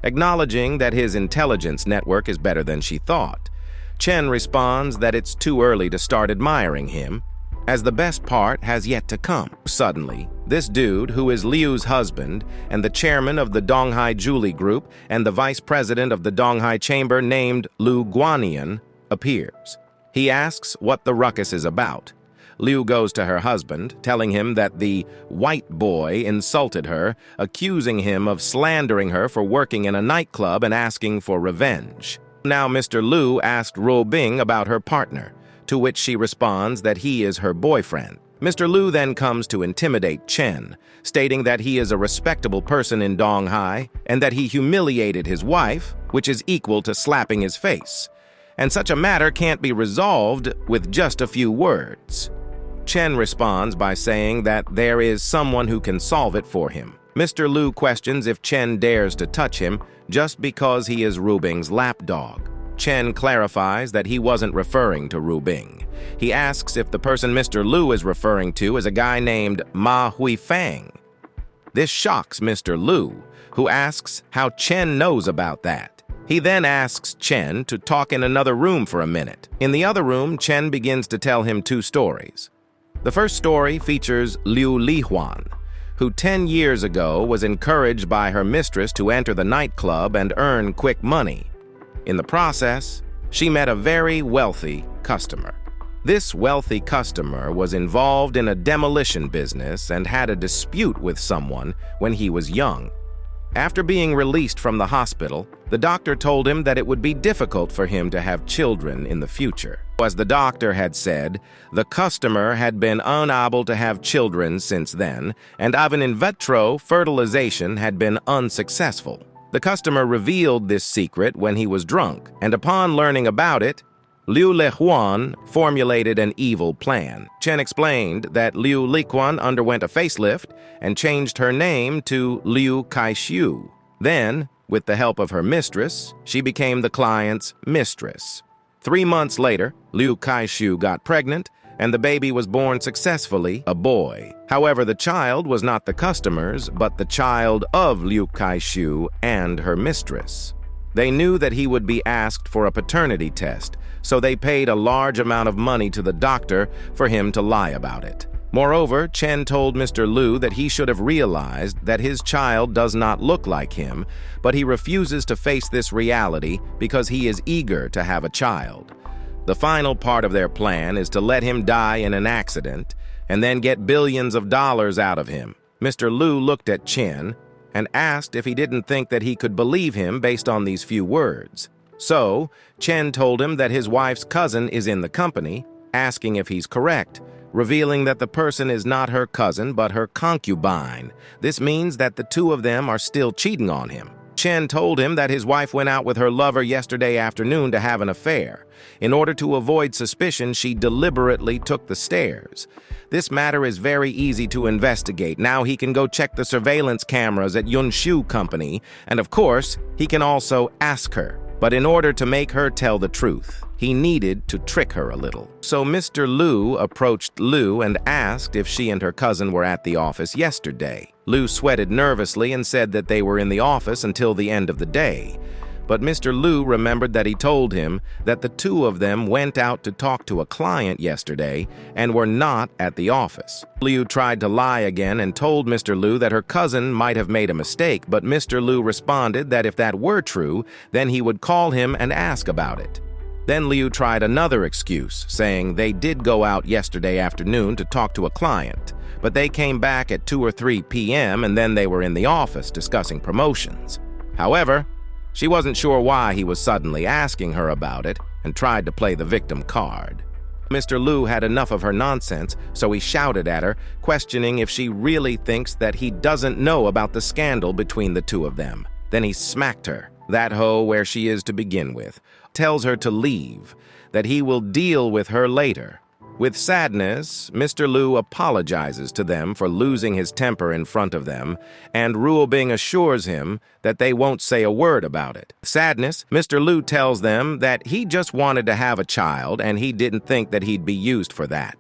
acknowledging that his intelligence network is better than she thought. Chen responds that it's too early to start admiring him, as the best part has yet to come. Suddenly, this dude, who is Liu's husband and the chairman of the Donghai Julie Group and the vice president of the Donghai Chamber named Lu Guanyan, appears. He asks what the ruckus is about. Liu goes to her husband, telling him that the white boy insulted her, accusing him of slandering her for working in a nightclub and asking for revenge. Now Mr. Liu asked Ruo Bing about her partner, to which she responds that he is her boyfriend. Mr. Liu then comes to intimidate Chen, stating that he is a respectable person in Donghai and that he humiliated his wife, which is equal to slapping his face. And such a matter can't be resolved with just a few words. Chen responds by saying that there is someone who can solve it for him. Mr. Liu questions if Chen dares to touch him just because he is Ruo Bing's lapdog. Chen clarifies that he wasn't referring to Ruo Bing. He asks if the person Mr. Liu is referring to is a guy named Ma Huifang. This shocks Mr. Liu, who asks how Chen knows about that. He then asks Chen to talk in another room for a minute. In the other room, Chen begins to tell him two stories. The first story features Liu Lihuan, who 10 years ago was encouraged by her mistress to enter the nightclub and earn quick money. In the process, she met a very wealthy customer. This wealthy customer was involved in a demolition business and had a dispute with someone when he was young. After being released from the hospital, the doctor told him that it would be difficult for him to have children in the future. As the doctor had said, the customer had been unable to have children since then, and even in vitro fertilization had been unsuccessful. The customer revealed this secret when he was drunk, and upon learning about it, Liu Lihuan formulated an evil plan. Chen explained that Liu Lihuan underwent a facelift and changed her name to Liu Kaishu. Then, with the help of her mistress, she became the client's mistress. 3 months later, Liu Kaishu got pregnant, and the baby was born successfully, a boy. However, the child was not the customer's, but the child of Liu Kaishu and her mistress. They knew that he would be asked for a paternity test, so they paid a large amount of money to the doctor for him to lie about it. Moreover, Chen told Mr. Liu that he should have realized that his child does not look like him, but he refuses to face this reality because he is eager to have a child. The final part of their plan is to let him die in an accident and then get billions of dollars out of him. Mr. Liu looked at Chen and asked if he didn't think that he could believe him based on these few words. So, Chen told him that his wife's cousin is in the company asking if he's correct, revealing that the person is not her cousin but her concubine. This means that the two of them are still cheating on him. Chen told him that his wife went out with her lover yesterday afternoon to have an affair. In order to avoid suspicion, she deliberately took the stairs. This matter is very easy to investigate. Now he can go check the surveillance cameras at Yunshu Company, and of course, he can also ask her. But in order to make her tell the truth, he needed to trick her a little. So Mr. Liu approached Liu and asked if she and her cousin were at the office yesterday. Liu sweated nervously and said that they were in the office until the end of the day. But Mr. Liu remembered that he told him that the two of them went out to talk to a client yesterday and were not at the office. Liu tried to lie again and told Mr. Liu that her cousin might have made a mistake, but Mr. Liu responded that if that were true, then he would call him and ask about it. Then Liu tried another excuse, saying they did go out yesterday afternoon to talk to a client, but they came back at 2 or 3 p.m. and then they were in the office discussing promotions. However, she wasn't sure why he was suddenly asking her about it and tried to play the victim card. Mr. Liu had enough of her nonsense, so he shouted at her, questioning if she really thinks that he doesn't know about the scandal between the two of them. Then he smacked her, that hoe where she is to begin with, tells her to leave, that he will deal with her later. With sadness, Mr. Liu apologizes to them for losing his temper in front of them, and Ruobing assures him that they won't say a word about it. Sadness, Mr. Liu tells them that he just wanted to have a child and he didn't think that he'd be used for that.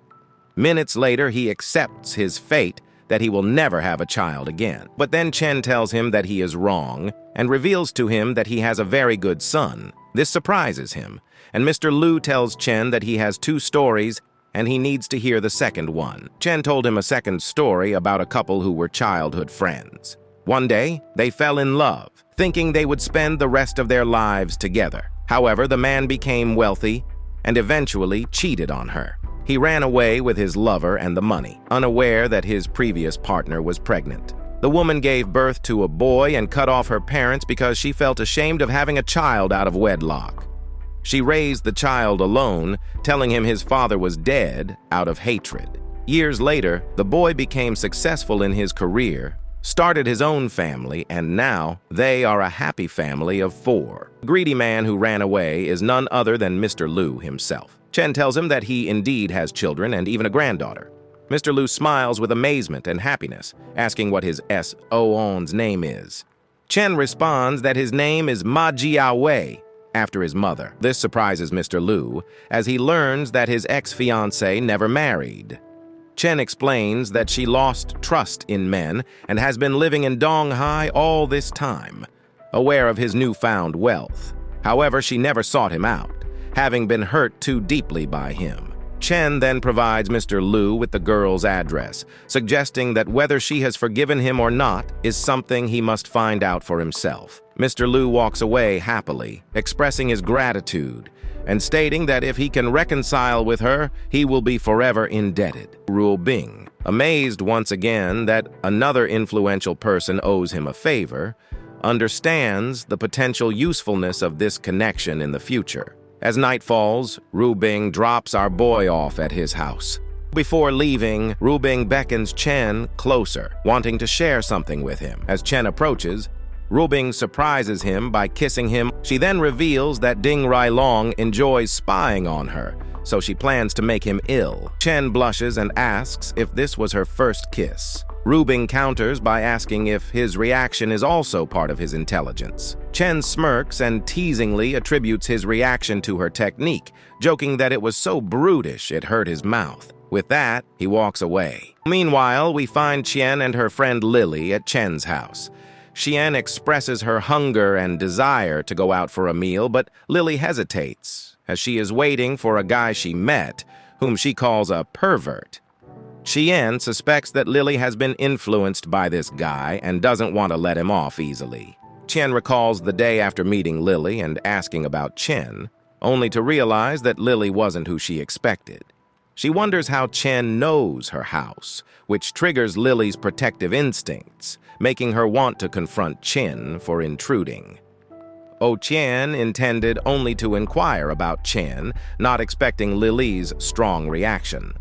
Minutes later, he accepts his fate that he will never have a child again. But then Chen tells him that he is wrong and reveals to him that he has a very good son. This surprises him, and Mr. Liu tells Chen that he has 2 stories and he needs to hear the second one. Chen told him a second story about a couple who were childhood friends. One day, they fell in love, thinking they would spend the rest of their lives together. However, the man became wealthy and eventually cheated on her. He ran away with his lover and the money, unaware that his previous partner was pregnant. The woman gave birth to a boy and cut off her parents because she felt ashamed of having a child out of wedlock. She raised the child alone, telling him his father was dead out of hatred. Years later, the boy became successful in his career, started his own family, and now they are a happy family of 4. The greedy man who ran away is none other than Mr. Liu himself. Chen tells him that he indeed has children and even a granddaughter. Mr. Liu smiles with amazement and happiness, asking what his S.O.'s name is. Chen responds that his name is Ma Jiawei, after his mother. This surprises Mr. Liu, as he learns that his ex-fiancée never married. Chen explains that she lost trust in men and has been living in Donghai all this time, aware of his newfound wealth. However, she never sought him out, having been hurt too deeply by him. Chen then provides Mr. Liu with the girl's address, suggesting that whether she has forgiven him or not is something he must find out for himself. Mr. Liu walks away happily, expressing his gratitude and stating that if he can reconcile with her, he will be forever indebted. Ruobing, amazed once again that another influential person owes him a favor, understands the potential usefulness of this connection in the future. As night falls, Ruobing drops our boy off at his house. Before leaving, Ruobing beckons Chen closer, wanting to share something with him. As Chen approaches, Ruobing surprises him by kissing him. She then reveals that Ding Railong enjoys spying on her, so she plans to make him ill. Chen blushes and asks if this was her first kiss. Ruobing counters by asking if his reaction is also part of his intelligence. Chen smirks and teasingly attributes his reaction to her technique, joking that it was so brutish it hurt his mouth. With that, he walks away. Meanwhile, we find Chen and her friend Lily at Chen's house. Xian expresses her hunger and desire to go out for a meal, but Lily hesitates, as she is waiting for a guy she met, whom she calls a pervert. Xian suspects that Lily has been influenced by this guy and doesn't want to let him off easily. Chen recalls the day after meeting Lily and asking about Chen, only to realize that Lily wasn't who she expected. She wonders how Chen knows her house, which triggers Lily's protective instincts, making her want to confront Chen for intruding. Chen intended only to inquire about Chen, not expecting Lily's strong reaction.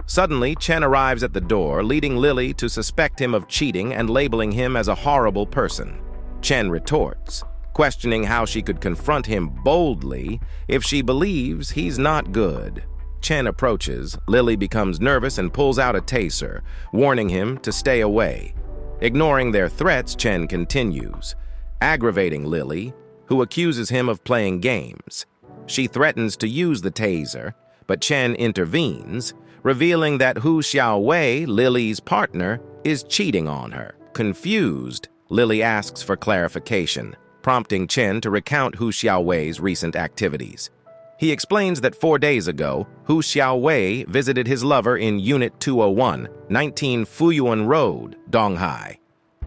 Suddenly, Chen arrives at the door, leading Lily to suspect him of cheating and labeling him as a horrible person. Chen retorts, questioning how she could confront him boldly if she believes he's not good. Chen approaches, Lily becomes nervous and pulls out a taser, warning him to stay away. Ignoring their threats, Chen continues, aggravating Lily, who accuses him of playing games. She threatens to use the taser, but Chen intervenes, revealing that Hu Xiaowei, Lily's partner, is cheating on her. Confused, Lily asks for clarification, prompting Chen to recount Hu Xiaowei's recent activities. He explains that 4 days ago, Hu Xiaowei visited his lover in Unit 201, 19 Fuyuan Road, Donghai.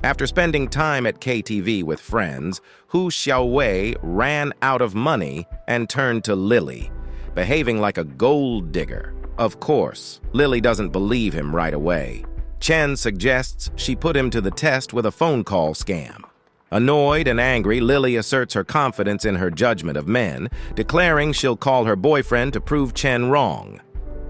After spending time at KTV with friends, Hu Xiaowei ran out of money and turned to Lily, behaving like a gold digger. Of course, Lily doesn't believe him right away. Chen suggests she put him to the test with a phone call scam. Annoyed and angry, Lily asserts her confidence in her judgment of men, declaring she'll call her boyfriend to prove Chen wrong.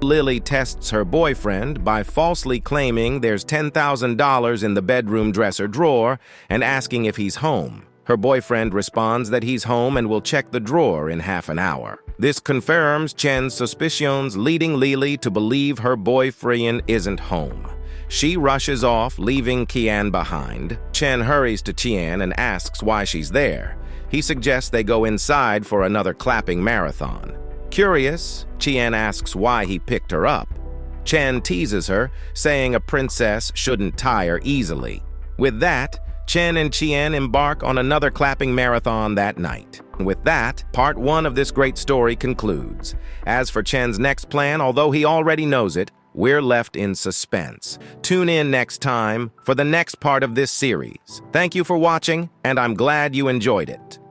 Lily tests her boyfriend by falsely claiming there's $10,000 in the bedroom dresser drawer and asking if he's home. Her boyfriend responds that he's home and will check the drawer in half an hour. This confirms Chen's suspicions, leading Lily to believe her boyfriend isn't home. She rushes off, leaving Qian behind. Chen hurries to Qian and asks why she's there. He suggests they go inside for another clapping marathon. Curious, Qian asks why he picked her up. Chen teases her, saying a princess shouldn't tire easily. With that, Chen and Qian embark on another clapping marathon that night. With that, part 1 of this great story concludes. As for Chen's next plan, although he already knows it, we're left in suspense. Tune in next time for the next part of this series. Thank you for watching, and I'm glad you enjoyed it.